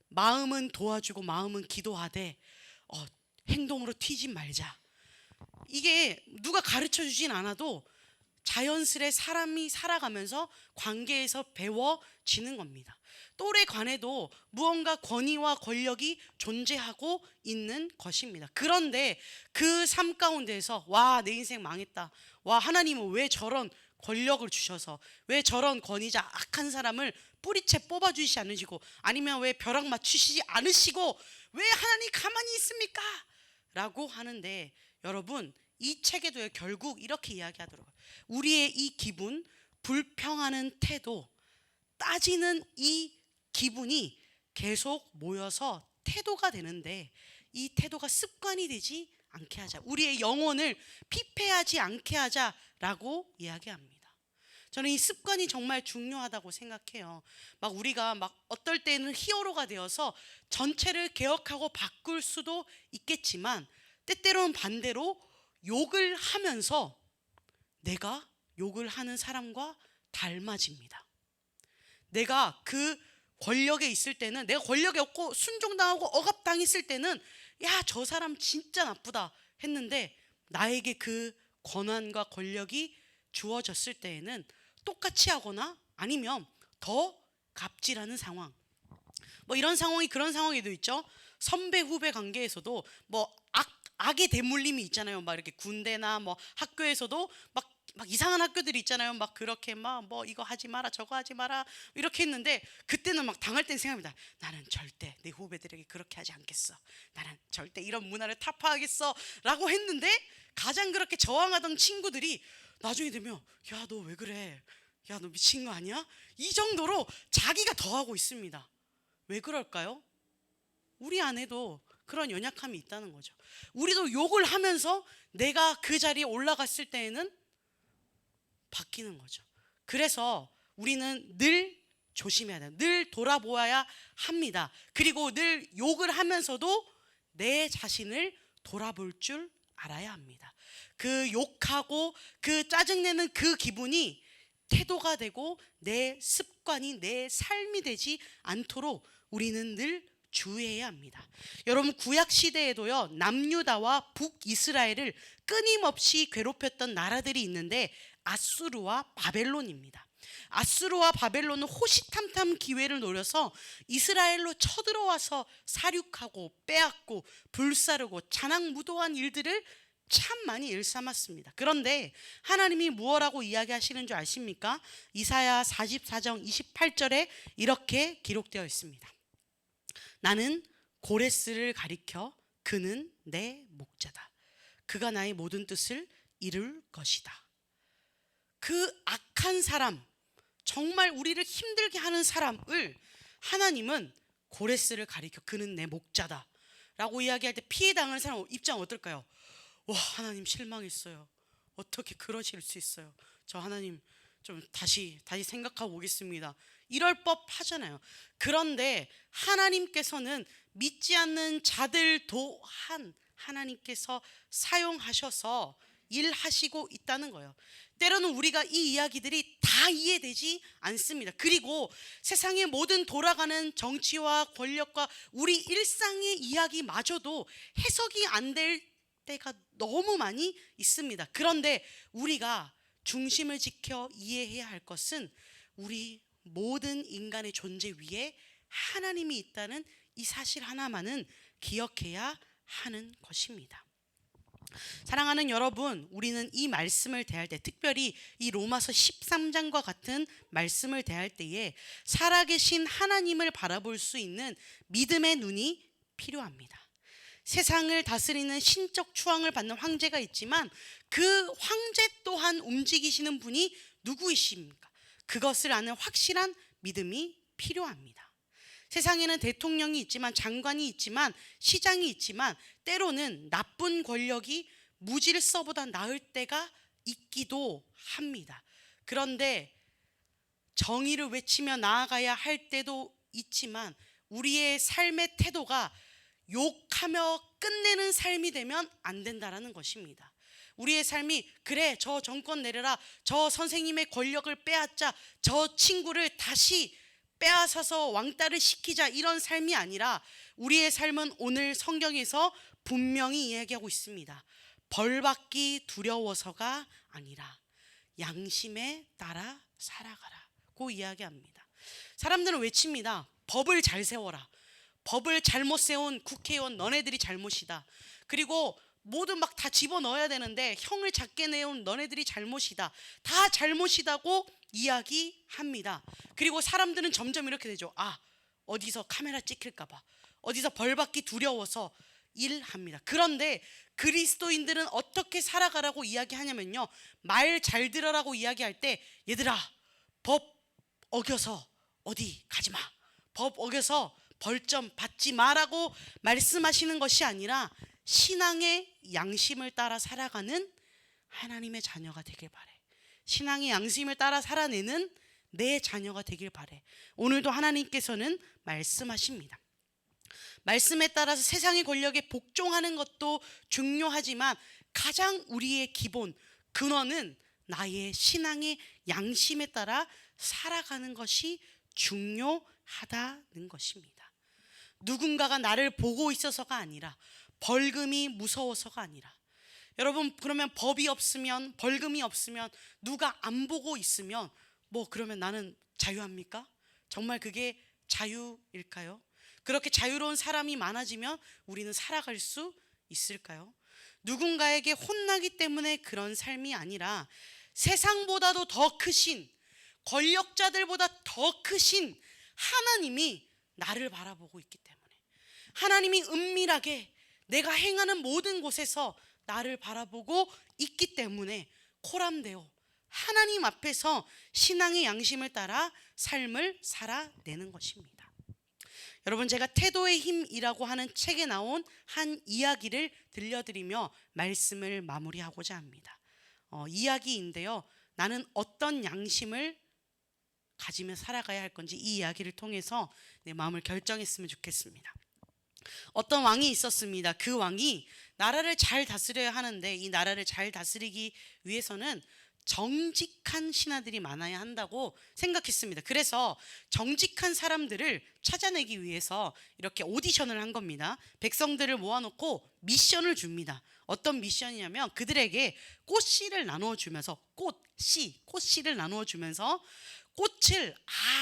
마음은 도와주고 마음은 기도하되 행동으로 튀지 말자. 이게 누가 가르쳐 주진 않아도 자연스레 사람이 살아가면서 관계에서 배워지는 겁니다. 또래 간에도 무언가 권위와 권력이 존재하고 있는 것입니다. 그런데 그 삶 가운데에서 와, 내 인생 망했다. 와, 하나님은 왜 저런 권력을 주셔서 왜 저런 권위자 악한 사람을 뿌리채 뽑아주시지 않으시고 아니면 왜 벼락 맞추시지 않으시고 왜 하나님 가만히 있습니까? 라고 하는데 여러분 이 책에도 결국 이렇게 이야기하더라고요. 우리의 이 기분, 불평하는 태도, 따지는 이 기분이 계속 모여서 태도가 되는데 이 태도가 습관이 되지 않게 하자. 우리의 영혼을 피폐하지 않게 하자라고 이야기합니다. 저는 이 습관이 정말 중요하다고 생각해요. 막 우리가 막 어떨 때는 히어로가 되어서 전체를 개혁하고 바꿀 수도 있겠지만 때때로는 반대로 욕을 하면서 내가 욕을 하는 사람과 닮아집니다. 내가 그 권력에 있을 때는 내가 권력이 없고 순종당하고 억압당했을 때는 야, 저 사람 진짜 나쁘다 했는데 나에게 그 권한과 권력이 주어졌을 때에는 똑같이 하거나 아니면 더 갑질하는 상황. 뭐 이런 상황이 그런 상황에도 있죠. 선배 후배 관계에서도 뭐 악의 대물림이 있잖아요. 막 이렇게 군대나 뭐 학교에서도 막 이상한 학교들이 있잖아요. 막 그렇게 막 뭐 이거 하지 마라 저거 하지 마라 이렇게 했는데 그때는 막 당할 땐 생각합니다. 나는 절대 내 후배들에게 그렇게 하지 않겠어. 나는 절대 이런 문화를 타파하겠어 라고 했는데 가장 그렇게 저항하던 친구들이 나중에 되면 야, 너 왜 그래? 야, 너 미친 거 아니야? 이 정도로 자기가 더하고 있습니다. 왜 그럴까요? 우리 안에도 그런 연약함이 있다는 거죠. 우리도 욕을 하면서 내가 그 자리에 올라갔을 때에는 바뀌는 거죠. 그래서 우리는 늘 조심해야 돼요. 늘 돌아보아야 합니다. 그리고 늘 욕을 하면서도 내 자신을 돌아볼 줄 알아야 합니다. 그 욕하고 그 짜증내는 그 기분이 태도가 되고 내 습관이 내 삶이 되지 않도록 우리는 늘 주의해야 합니다. 여러분 구약 시대에도요 남유다와 북이스라엘을 끊임없이 괴롭혔던 나라들이 있는데 아수르와 바벨론입니다. 아수르와 바벨론은 호시탐탐 기회를 노려서 이스라엘로 쳐들어와서 살육하고 빼앗고 불사르고 잔악무도한 일들을 참 많이 일삼았습니다. 그런데 하나님이 무엇라고 이야기하시는 줄 아십니까? 이사야 44장 28절에 이렇게 기록되어 있습니다. 나는 고레스를 가리켜 그는 내 목자다. 그가 나의 모든 뜻을 이룰 것이다. 그 악한 사람, 정말 우리를 힘들게 하는 사람을 하나님은 고레스를 가리켜 그는 내 목자다 라고 이야기할 때 피해 당하는 사람 입장 어떨까요? 와, 하나님 실망했어요. 어떻게 그러실 수 있어요? 저 하나님 좀 다시 생각하고 오겠습니다. 이럴 법 하잖아요. 그런데 하나님께서는 믿지 않는 자들 또한 하나님께서 사용하셔서 일하시고 있다는 거예요. 때로는 우리가 이 이야기들이 다 이해되지 않습니다. 그리고 세상의 모든 돌아가는 정치와 권력과 우리 일상의 이야기마저도 해석이 안 될 때가 너무 많이 있습니다. 그런데 우리가 중심을 지켜 이해해야 할 것은 우리 모든 인간의 존재 위에 하나님이 있다는 이 사실 하나만은 기억해야 하는 것입니다. 사랑하는 여러분, 우리는 이 말씀을 대할 때, 특별히 이 로마서 13장과 같은 말씀을 대할 때에 살아계신 하나님을 바라볼 수 있는 믿음의 눈이 필요합니다. 세상을 다스리는 신적 추앙을 받는 황제가 있지만 그 황제 또한 움직이시는 분이 누구이십니까? 그것을 아는 확실한 믿음이 필요합니다. 세상에는 대통령이 있지만, 장관이 있지만, 시장이 있지만 때로는 나쁜 권력이 무질서보다 나을 때가 있기도 합니다. 그런데 정의를 외치며 나아가야 할 때도 있지만 우리의 삶의 태도가 욕하며 끝내는 삶이 되면 안 된다라는 것입니다. 우리의 삶이 그래 저 정권 내려라, 저 선생님의 권력을 빼앗자, 저 친구를 다시 빼앗아서 왕따를 시키자, 이런 삶이 아니라 우리의 삶은 오늘 성경에서 분명히 이야기하고 있습니다. 벌받기 두려워서가 아니라 양심에 따라 살아가라고 이야기합니다. 사람들은 외칩니다. 법을 잘 세워라. 법을 잘못 세운 국회의원 너네들이 잘못이다. 그리고 모두 막 다 집어넣어야 되는데 형을 작게 내온 너네들이 잘못이다. 다 잘못이다고 이야기합니다. 그리고 사람들은 점점 이렇게 되죠. 아, 어디서 카메라 찍힐까 봐, 어디서 벌받기 두려워서 일합니다. 그런데 그리스도인들은 어떻게 살아가라고 이야기하냐면요, 말 잘 들어라고 이야기할 때 얘들아, 법 어겨서 어디 가지마, 법 어겨서 벌점 받지 마라고 말씀하시는 것이 아니라 신앙의 양심을 따라 살아가는 하나님의 자녀가 되길 바래. 신앙의 양심을 따라 살아내는 내 자녀가 되길 바래. 오늘도 하나님께서는 말씀하십니다. 말씀에 따라서 세상의 권력에 복종하는 것도 중요하지만 가장 우리의 기본 근원은 나의 신앙의 양심에 따라 살아가는 것이 중요하다는 것입니다. 누군가가 나를 보고 있어서가 아니라, 벌금이 무서워서가 아니라, 여러분, 그러면 법이 없으면, 벌금이 없으면, 누가 안 보고 있으면 그러면 나는 자유합니까? 정말 그게 자유일까요? 그렇게 자유로운 사람이 많아지면 우리는 살아갈 수 있을까요? 누군가에게 혼나기 때문에 그런 삶이 아니라 세상보다도 더 크신, 권력자들보다 더 크신 하나님이 나를 바라보고 있기 때문에, 하나님이 은밀하게 내가 행하는 모든 곳에서 나를 바라보고 있기 때문에 코람데오 하나님 앞에서 신앙의 양심을 따라 삶을 살아내는 것입니다. 여러분, 제가 태도의 힘이라고 하는 책에 나온 한 이야기를 들려드리며 말씀을 마무리하고자 합니다. 이야기인데요, 나는 어떤 양심을 가지며 살아가야 할 건지 이 이야기를 통해서 내 마음을 결정했으면 좋겠습니다. 어떤 왕이 있었습니다. 그 왕이 나라를 잘 다스려야 하는데 이 나라를 잘 다스리기 위해서는 정직한 신하들이 많아야 한다고 생각했습니다. 그래서 정직한 사람들을 찾아내기 위해서 이렇게 오디션을 한 겁니다. 백성들을 모아놓고 미션을 줍니다. 어떤 미션이냐면 그들에게 꽃씨를 나누어 주면서 꽃씨를 나누어 주면서 꽃을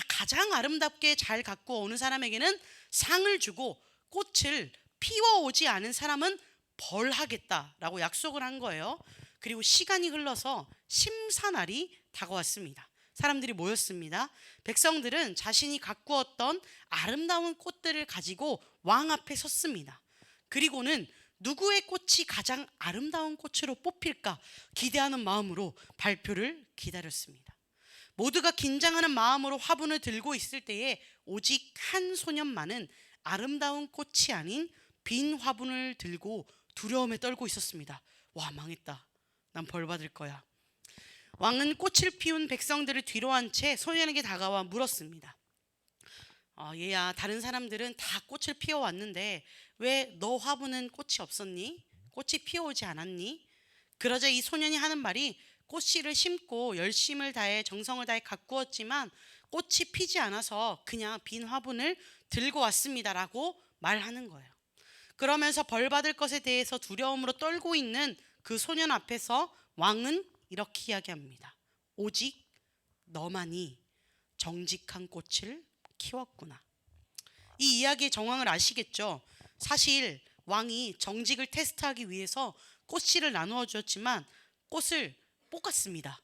가장 아름답게 잘 갖고 오는 사람에게는 상을 주고 꽃을 피워오지 않은 사람은 벌하겠다라고 약속을 한 거예요. 그리고 시간이 흘러서 심사날이 다가왔습니다. 사람들이 모였습니다. 백성들은 자신이 가꾸었던 아름다운 꽃들을 가지고 왕 앞에 섰습니다. 그리고는 누구의 꽃이 가장 아름다운 꽃으로 뽑힐까 기대하는 마음으로 발표를 기다렸습니다. 모두가 긴장하는 마음으로 화분을 들고 있을 때에 오직 한 소년만은 아름다운 꽃이 아닌 빈 화분을 들고 두려움에 떨고 있었습니다. 와, 망했다. 난 벌 받을 거야. 왕은 꽃을 피운 백성들을 뒤로 한 채 소년에게 다가와 물었습니다. 얘야, 다른 사람들은 다 꽃을 피워왔는데 왜 너 화분은 꽃이 없었니? 꽃이 피어오지 않았니? 그러자 이 소년이 하는 말이, 꽃씨를 심고 열심을 다해 정성을 다해 가꾸었지만 꽃이 피지 않아서 그냥 빈 화분을 들고 왔습니다라고 말하는 거예요. 그러면서 벌 받을 것에 대해서 두려움으로 떨고 있는 그 소년 앞에서 왕은 이렇게 이야기합니다. 오직 너만이 정직한 꽃을 키웠구나. 이 이야기의 정황을 아시겠죠? 사실 왕이 정직을 테스트하기 위해서 꽃씨를 나누어 주었지만 꽃을 볶았습니다.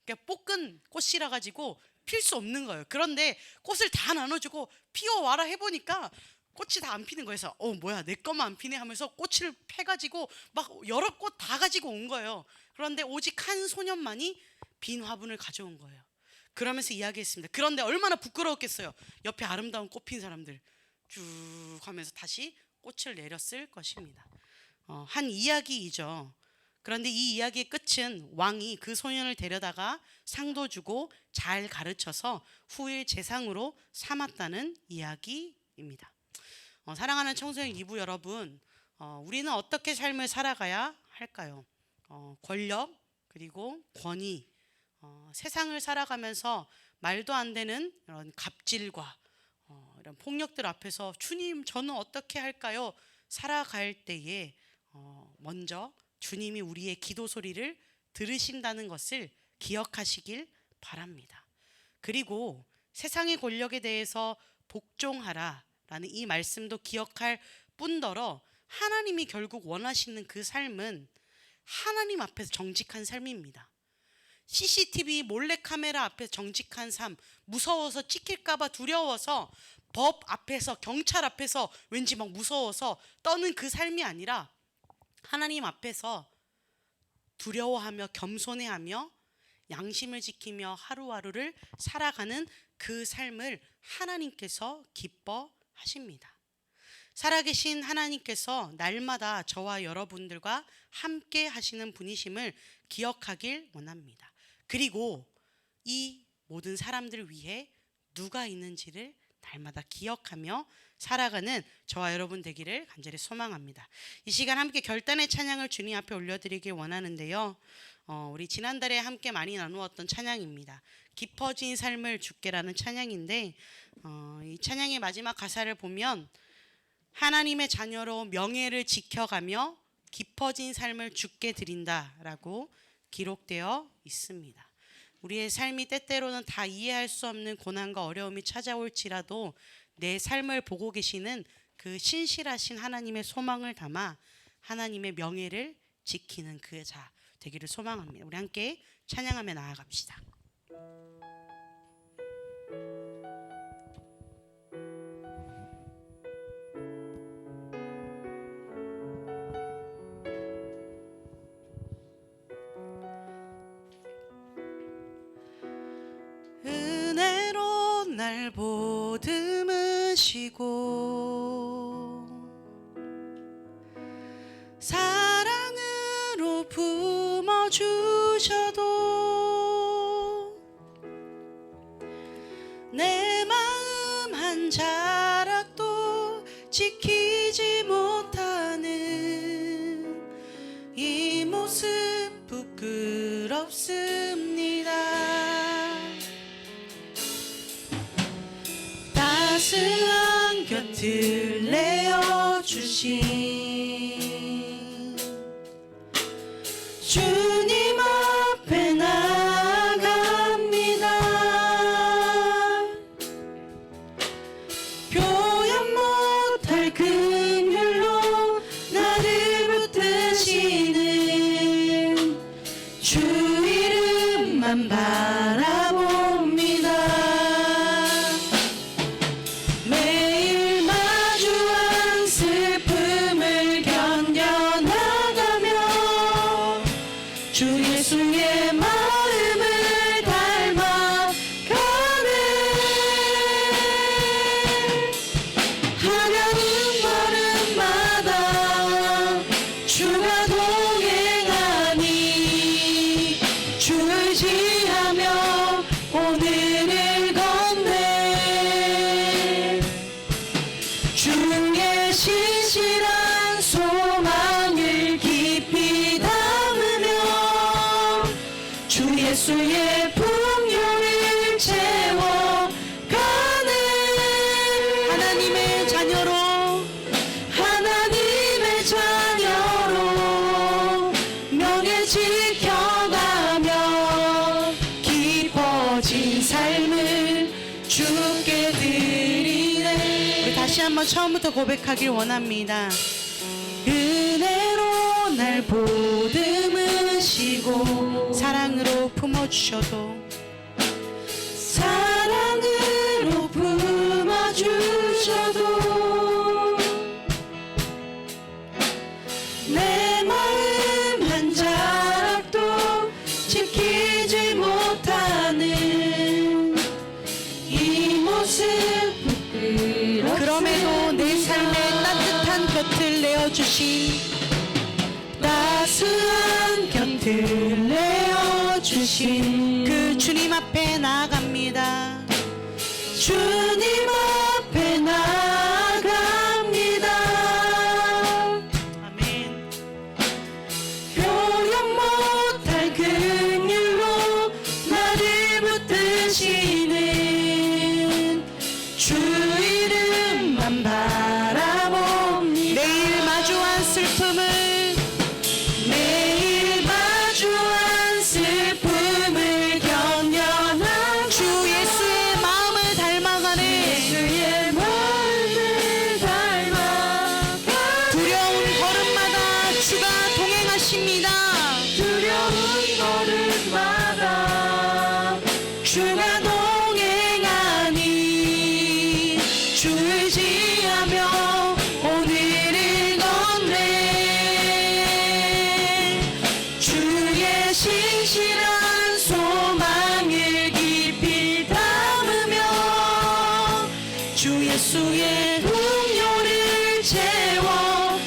그러니까 볶은 꽃이라 가지고 필 수 없는 거예요. 그런데 꽃을 다 나눠주고 피워와라 해보니까 꽃이 다 안 피는 거예요. 그래서 뭐야 내 것만 안 피네 하면서 꽃을 패가지고 막 여러 꽃 다 가지고 온 거예요. 그런데 오직 한 소년만이 빈 화분을 가져온 거예요. 그러면서 이야기했습니다. 그런데 얼마나 부끄러웠겠어요. 옆에 아름다운 꽃 핀 사람들 쭉 하면서 다시 꽃을 내렸을 것입니다. 한 이야기이죠. 그런데 이 이야기의 끝은 왕이 그 소년을 데려다가 상도 주고 잘 가르쳐서 후일 재상으로 삼았다는 이야기입니다. 사랑하는 청소년 2부 여러분, 우리는 어떻게 삶을 살아가야 할까요? 권력 그리고 권위, 세상을 살아가면서 말도 안 되는 이런 갑질과 이런 폭력들 앞에서 주님 저는 어떻게 할까요? 살아갈 때에 먼저 주님이 우리의 기도 소리를 들으신다는 것을 기억하시길 바랍니다. 그리고 세상의 권력에 대해서 복종하라라는 이 말씀도 기억할 뿐더러 하나님이 결국 원하시는 그 삶은 하나님 앞에서 정직한 삶입니다. CCTV 몰래카메라 앞에서 정직한 삶, 무서워서 찍힐까봐 두려워서 법 앞에서 경찰 앞에서 왠지 막 무서워서 떠는 그 삶이 아니라 하나님 앞에서 두려워하며 겸손해하며 양심을 지키며 하루하루를 살아가는 그 삶을 하나님께서 기뻐하십니다. 살아계신 하나님께서 날마다 저와 여러분들과 함께 하시는 분이심을 기억하길 원합니다. 그리고 이 모든 사람들을 위해 누가 있는지를 날마다 기억하며 살아가는 저와 여러분 되기를 간절히 소망합니다. 이 시간 함께 결단의 찬양을 주님 앞에 올려드리길 원하는데요. 우리 지난달에 함께 많이 나누었던 찬양입니다. 깊어진 삶을 주께라는 찬양인데 이 찬양의 마지막 가사를 보면 하나님의 자녀로 명예를 지켜가며 깊어진 삶을 주께 드린다라고 기록되어 있습니다. 우리의 삶이 때때로는 다 이해할 수 없는 고난과 어려움이 찾아올지라도 내 삶을 보고 계시는 그 신실하신 하나님의 소망을 담아 하나님의 명예를 지키는 그 자 되기를 소망합니다. 우리 함께 찬양하며 나아갑시다. 은혜로 날 보듬으시고 사랑으로 품어주셔도 내 마음 한 자락도 지키지 못하는 이 모습 부끄럽습니다. 따스한 곁을 내어주신 주님 앞에 나아갑니다. 표현 못할 긍휼로 나를 붙드시는 주 이름만 바라봅니다. 매일 마주한 슬픔을 견뎌나가며 주 예수의 마음을 닮아가네. 하나님 걸음마다 주가 동행하니 주를 지하며 오늘을 건네. 주의 신실한 소망을 깊이 담으며 주 예수의 풍요를 채워가네. 하나님의 자녀로 하나님의 자녀로 명예 지켜가며 한번 처음부터 고백하길 원합니다. 은혜로 날 보듬으시고 사랑으로 품어주셔도 사랑으로 품어주셔도 내 마음 한 자락도 지키지 못하는 이 모습 그럼에도 내 삶에 따뜻한 곁을 내어주신 따스한 곁을 내어주신 그 주님 앞에 나아갑니다. 주님 앞에 나아갑니다. 아멘. 표현 못할 긍휼로 나를 붙드시는 주 이름만 바라봅니다. 매일 마주한 슬픔을 견뎌나 주 예수의 마음을 닮아가는 두려운 걸음마다 주가 동행하십니다. 두려운 걸음마다 주가 동행하니 주 의지하며 오늘을 걷네. 주의 신실한 소망을 깊이 담으며 주 예수의 풍요를 채워가는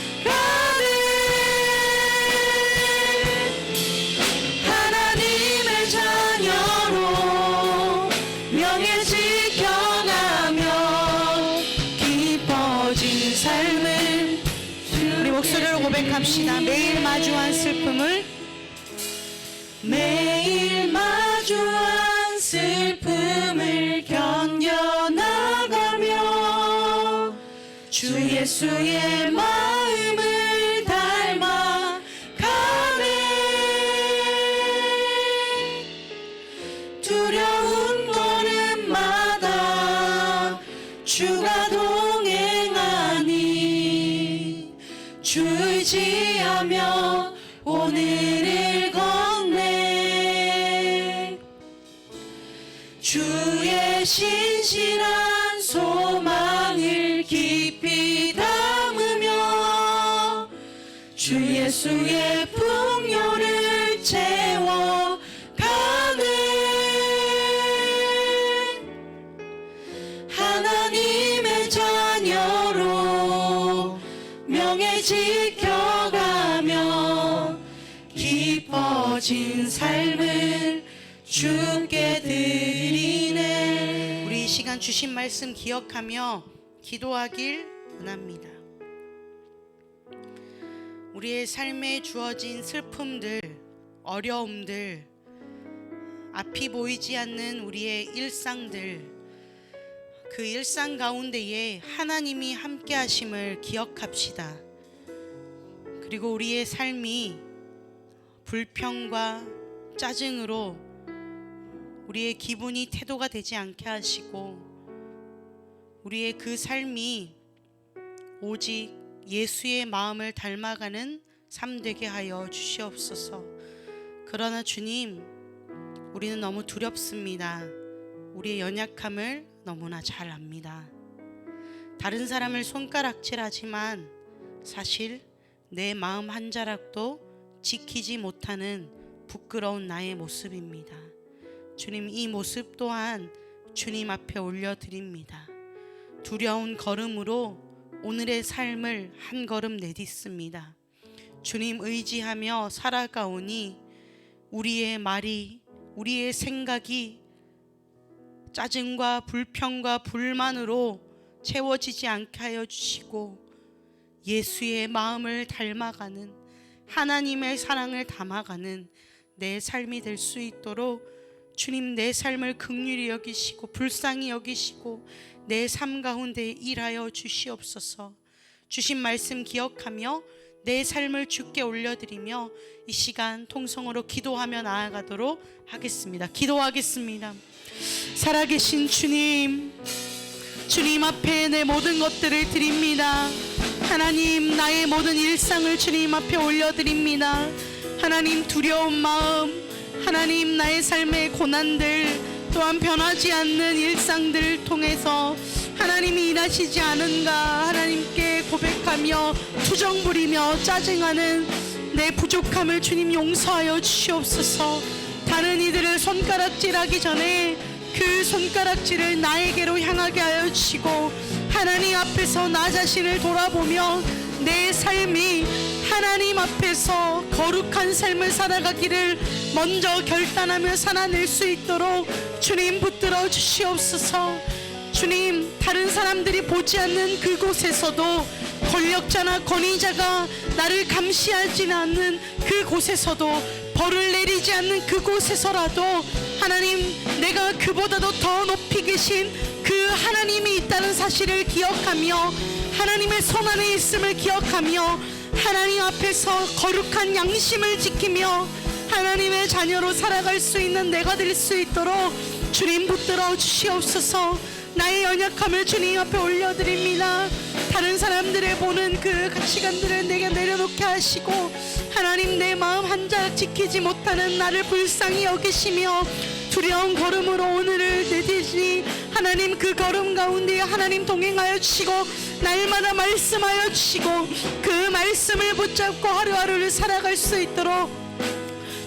하나님의 자녀로 명예 지켜가며 깊어진 삶을 우리 목소리로 고백합시다. 매일 마주한 슬픔을 매일 마주한 슬픔을 견뎌나가며 주 예수의 마음을 닮아가네. 두려운 걸음마다 주가 동행하니 주 의지하며 오늘을 걷네. 주의 신실한 소망을 깊이 담으며 주 예수의 풍요를 채워가네. 하나님의 자녀로 명예 지켜가며 깊어진 삶을 주께 드리네. 우리 이 시간 주신 말씀 기억하며 기도하길 원합니다. 우리의 삶에 주어진 슬픔들, 어려움들, 앞이 보이지 않는 우리의 일상들, 그 일상 가운데에 하나님이 함께 하심을 기억합시다. 그리고 우리의 삶이 불평과 짜증으로 우리의 기분이 태도가 되지 않게 하시고 우리의 그 삶이 오직 예수의 마음을 닮아가는 삶 되게 하여 주시옵소서. 그러나 주님, 우리는 너무 두렵습니다. 우리의 연약함을 너무나 잘 압니다. 다른 사람을 손가락질하지만 사실 내 마음 한 자락도 지키지 못하는 부끄러운 나의 모습입니다. 주님, 이 모습 또한 주님 앞에 올려드립니다. 두려운 걸음으로 오늘의 삶을 한 걸음 내딛습니다. 주님 의지하며 살아가오니 우리의 말이, 우리의 생각이 짜증과 불평과 불만으로 채워지지 않게 하여 주시고 예수의 마음을 닮아가는, 하나님의 사랑을 담아가는 내 삶이 될 수 있도록 주님, 내 삶을 긍휼히 여기시고 불쌍히 여기시고 내 삶 가운데 일하여 주시옵소서. 주신 말씀 기억하며 내 삶을 주께 올려드리며 이 시간 통성으로 기도하며 나아가도록 하겠습니다. 기도하겠습니다. 살아계신 주님, 주님 앞에 내 모든 것들을 드립니다. 하나님, 나의 모든 일상을 주님 앞에 올려드립니다. 하나님, 두려운 마음, 하나님, 나의 삶의 고난들, 또한 변하지 않는 일상들을 통해서 하나님이 일하시지 않은가 하나님께 고백하며 투정 부리며 짜증하는 내 부족함을 주님 용서하여 주시옵소서. 다른 이들을 손가락질하기 전에 그 손가락질을 나에게로 향하게 하여 주시고, 하나님 앞에서 나 자신을 돌아보며 내 삶이 하나님 앞에서 거룩한 삶을 살아가기를 먼저 결단하며 살아낼 수 있도록 주님 붙들어 주시옵소서. 주님, 다른 사람들이 보지 않는 그곳에서도, 권력자나 권위자가 나를 감시하지 않는 그곳에서도, 벌을 내리지 않는 그곳에서라도 하나님, 내가 그보다도 더 높이 계신 그 하나님이 있다는 사실을 기억하며 하나님의 손 안에 있음을 기억하며 하나님 앞에서 거룩한 양심을 지키며 하나님의 자녀로 살아갈 수 있는 내가 될 수 있도록 주님 붙들어 주시옵소서. 나의 연약함을 주님 앞에 올려드립니다. 다른 사람들의 보는 그 가치관들을 내게 내려놓게 하시고, 하나님, 내 마음 한 자락 지키지 못하는 나를 불쌍히 여기시며 두려운 걸음으로 오늘을 내딛으니 하나님, 그 걸음 가운데 하나님 동행하여 주시고 날마다 말씀하여 주시고 그 말씀을 붙잡고 하루하루를 살아갈 수 있도록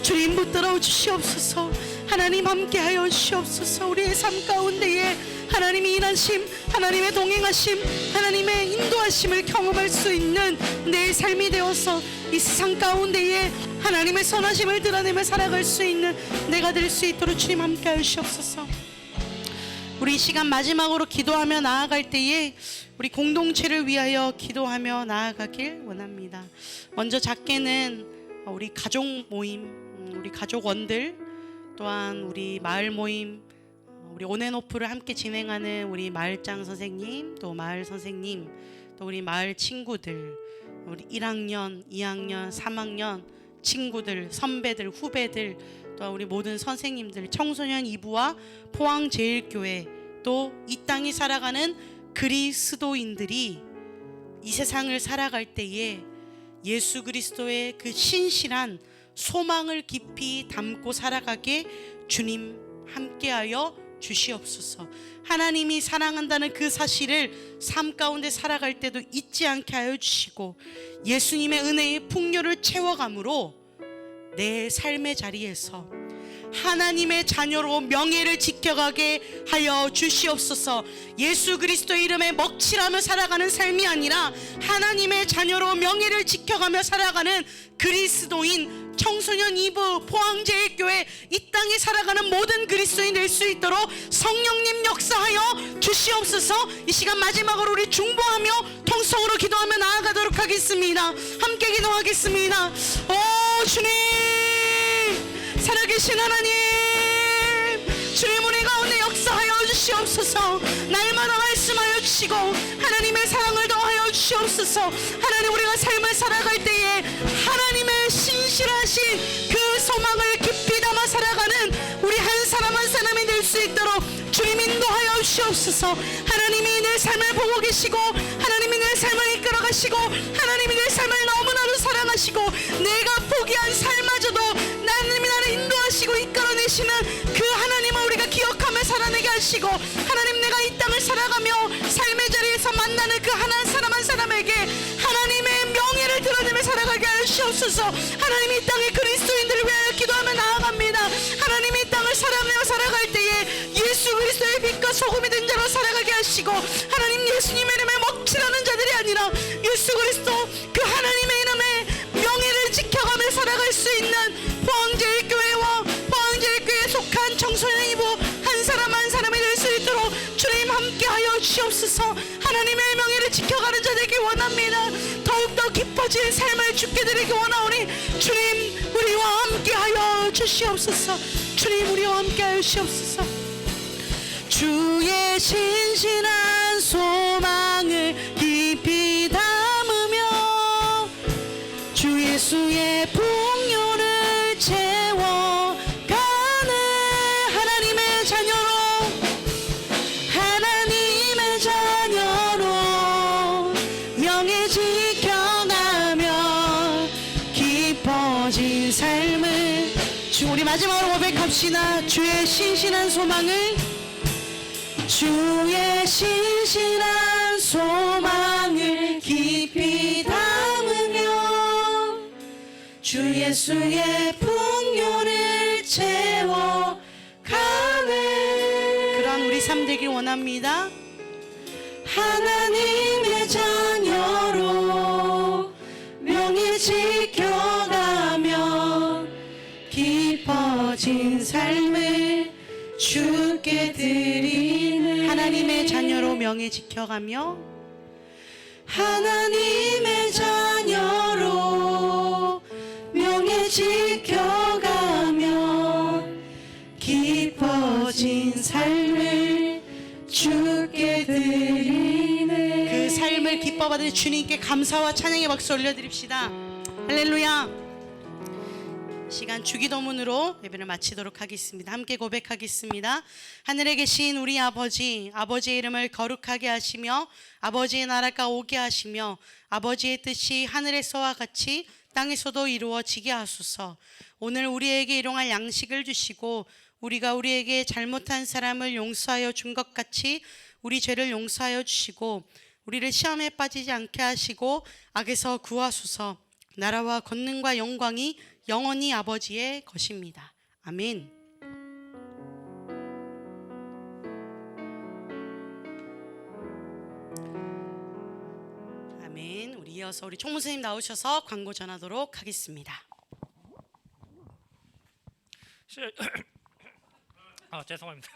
주님 붙들어 주시옵소서. 하나님, 함께하여 주시옵소서. 우리의 삶 가운데에 하나님의 일하심, 하나님의 동행하심, 하나님의 인도하심을 경험할 수 있는 내 삶이 되어서 이 세상 가운데에 하나님의 선하심을 드러내며 살아갈 수 있는 내가 될 수 있도록 주님 함께하여 주시옵소서. 우리 이 시간 마지막으로 기도하며 나아갈 때에 우리 공동체를 위하여 기도하며 나아가길 원합니다. 먼저 작게는 우리 가족 모임, 우리 가족원들, 또한 우리 마을 모임, 우리 온앤오프를 함께 진행하는 우리 마을장 선생님, 또 마을 선생님, 또 우리 마을 친구들, 우리 1학년, 2학년, 3학년 친구들, 선배들, 후배들, 또 우리 모든 선생님들, 청소년 2부와 포항제일교회, 또 이 땅이 살아가는 그리스도인들이 이 세상을 살아갈 때에 예수 그리스도의 그 신실한 소망을 깊이 담고 살아가게 주님 함께하여 주시옵소서. 하나님이 사랑한다는 그 사실을 삶 가운데 살아갈 때도 잊지 않게 하여 주시고, 예수님의 은혜의 풍요를 채워감으로 내 삶의 자리에서 하나님의 자녀로 명예를 지켜가게 하여 주시옵소서. 예수 그리스도의 이름에 먹칠하며 살아가는 삶이 아니라 하나님의 자녀로 명예를 지켜가며 살아가는 그리스도인 청소년 2부 포항제일교회 이 땅에 살아가는 모든 그리스도인 될 수 있도록 성령님 역사하여 주시옵소서. 이 시간 마지막으로 우리 중보하며 통성으로 기도하며 나아가도록 하겠습니다. 함께 기도하겠습니다. 오 주님, 살아계신 하나님, 주님 우리 가운데 역사하여 주시옵소서. 날마다 말씀하여 주시고 하나님의 사랑을 더하여 주시옵소서. 하나님, 우리가 삶을 살아갈 때에 하나님의 신실하신 그 소망을 깊이 담아 살아가는 우리 한 사람 한 사람이 될 수 있도록 주님 인도하여 주시옵소서. 하나님이 내 삶을 보고 계시고 하나님이 내 삶을 이끌어 가시고 하나님이 내 삶을 너무나도 사랑하시고 내가 포기한 삶마저도 하나님이 나를 인도하시고 이끌어내시는 그 하나님을 우리가 기억하며 살아내게 하시고, 하나님, 내가 이 땅을 살아가며 삶의 자리에서 만나는 그 한 사람 한 사람에게 하나님의 명예를 드러내며 살아가게 하여 주시옵소서. 하나님, 이 땅의 그리스도인들을 위하여 기도하며 나아갑니다. 하나님, 이 땅을 살아갈 때에 예수 그리스도의 빛과 소금이 된 자로 살아가게 하시고, 하나님, 예수님의 이름에 먹칠하는 자들이 아니라 예수 그리스도 그 하나님의 이름에 명예를 지켜가며 살아갈 수 있는 포항제일교회와 포항제일교회에 속한 청소년 2부 한 사람 한 사람이 될 수 있도록 주님 함께하여 주시옵소서. 하나님의 명예를 지켜가는 자 되기 원합니다. 더욱더 깊어진 삶을 주께 드리기 원하오니 주님 우리와 함께하여 주시옵소서. 주님 우리와 함께하여 주시옵소서. 주의 신실한 소망을 깊이 담으며 주 예수의 풍요를 채워가는 하나님의 자녀로, 하나님의 자녀로 깊어진 삶을 주 우리 마지막으로 고백합시다. 주의 신실한 소망을 주의 신실한 소망을 깊이 담으며 주 예수의 풍요를 채워가네. 그런 우리 삶 되길 원합니다. 하나님의 자녀로 명예 지켜가며 깊어진 삶을 주께 드리네. 하나님의 자녀로 명예 지켜가며 하나님의 자녀로 명예 지켜가며 깊어진 삶을 주께 드리네. 그 삶을 기뻐 받을 주님께 감사와 찬양의 박수 올려드립시다. 할렐루야. 시간 주기도문으로 예배를 마치도록 하겠습니다. 함께 고백하겠습니다. 하늘에 계신 우리 아버지, 아버지의 이름을 거룩하게 하시며 아버지의 나라가 오게 하시며 아버지의 뜻이 하늘에서와 같이 땅에서도 이루어지게 하소서. 오늘 우리에게 일용할 양식을 주시고 우리가 우리에게 잘못한 사람을 용서하여 준 것 같이 우리 죄를 용서하여 주시고 우리를 시험에 빠지지 않게 하시고 악에서 구하소서. 나라와 권능과 영광이 영원히 아버지의 것입니다. 아멘. 아멘. 우리 이어서 우리 총무선생님 나오셔서 광고 전하도록 하겠습니다. 죄송합니다.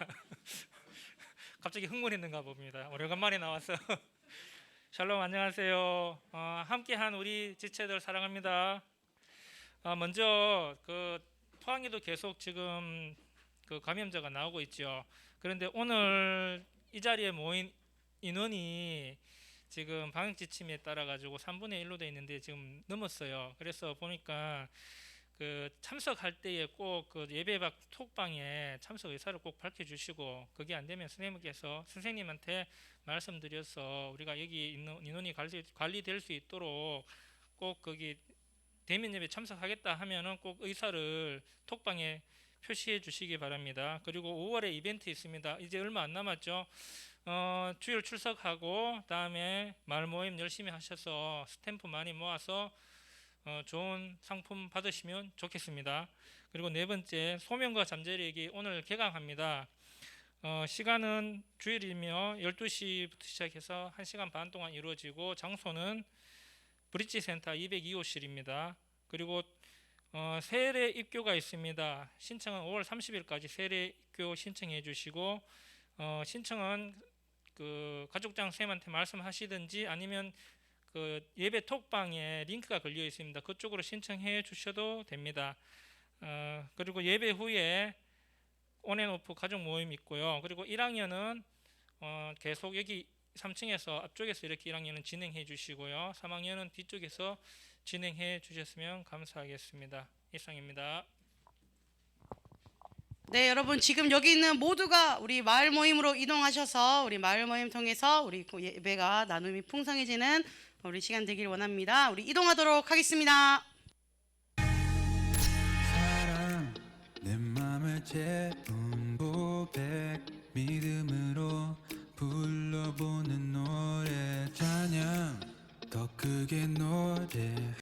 갑자기 흥분했는가 봅니다. 오래간만에 나와서. 샬롬, 안녕하세요. 함께한 우리 지체들 사랑합니다. 먼저 그 포항에도 계속 지금 그 감염자가 나오고 있죠. 그런데 오늘 이 자리에 모인 인원이 지금 방역 지침에 따라 가지고 3분의 1로 돼 있는데 지금 넘었어요. 그래서 보니까 그 참석할 때에 꼭 그 예배박 톡방에 참석 의사를 꼭 밝혀주시고, 그게 안 되면 선생님한테 말씀드려서 우리가 여기 있는 인원이 관리될 수 있도록 꼭 거기 대면 예배 참석하겠다 하면은 꼭 의사를 톡방에 표시해 주시기 바랍니다. 그리고 5월에 이벤트 있습니다. 이제 얼마 안 남았죠. 주일 출석하고 다음에 마을 모임 열심히 하셔서 스탬프 많이 모아서 좋은 상품 받으시면 좋겠습니다. 그리고 네 번째, 소명과 잠재력이 오늘 개강합니다. 시간은 주일이며 12시부터 시작해서 1시간 반 동안 이루어지고 장소는 브릿지센터 202호실입니다. 그리고 세례 입교가 있습니다. 신청은 5월 30일까지 세례 입교 신청해 주시고, 신청은 그 가족장 선생님한테 말씀하시든지 아니면 그 예배 톡방에 링크가 걸려 있습니다. 그쪽으로 신청해 주셔도 됩니다. 그리고 예배 후에 온앤오프 가족 모임 있고요. 그리고 1학년은 계속 여기 3층에서 앞쪽에서 이렇게 1학년은 진행해 주시고요. 3학년은 뒤쪽에서 진행해 주셨으면 감사하겠습니다. 이상입니다. 네, 여러분 지금 여기 있는 모두가 우리 마을 모임으로 이동하셔서 우리 마을 모임 통해서 우리 예배가 나눔이 풍성해지는 우리 시간 되길 원합니다. 우리 이동하도록 하겠습니다. 사랑 내 맘을 채운 고백, 믿음으로 불러보는 노래, 찬양 더 크게 노래.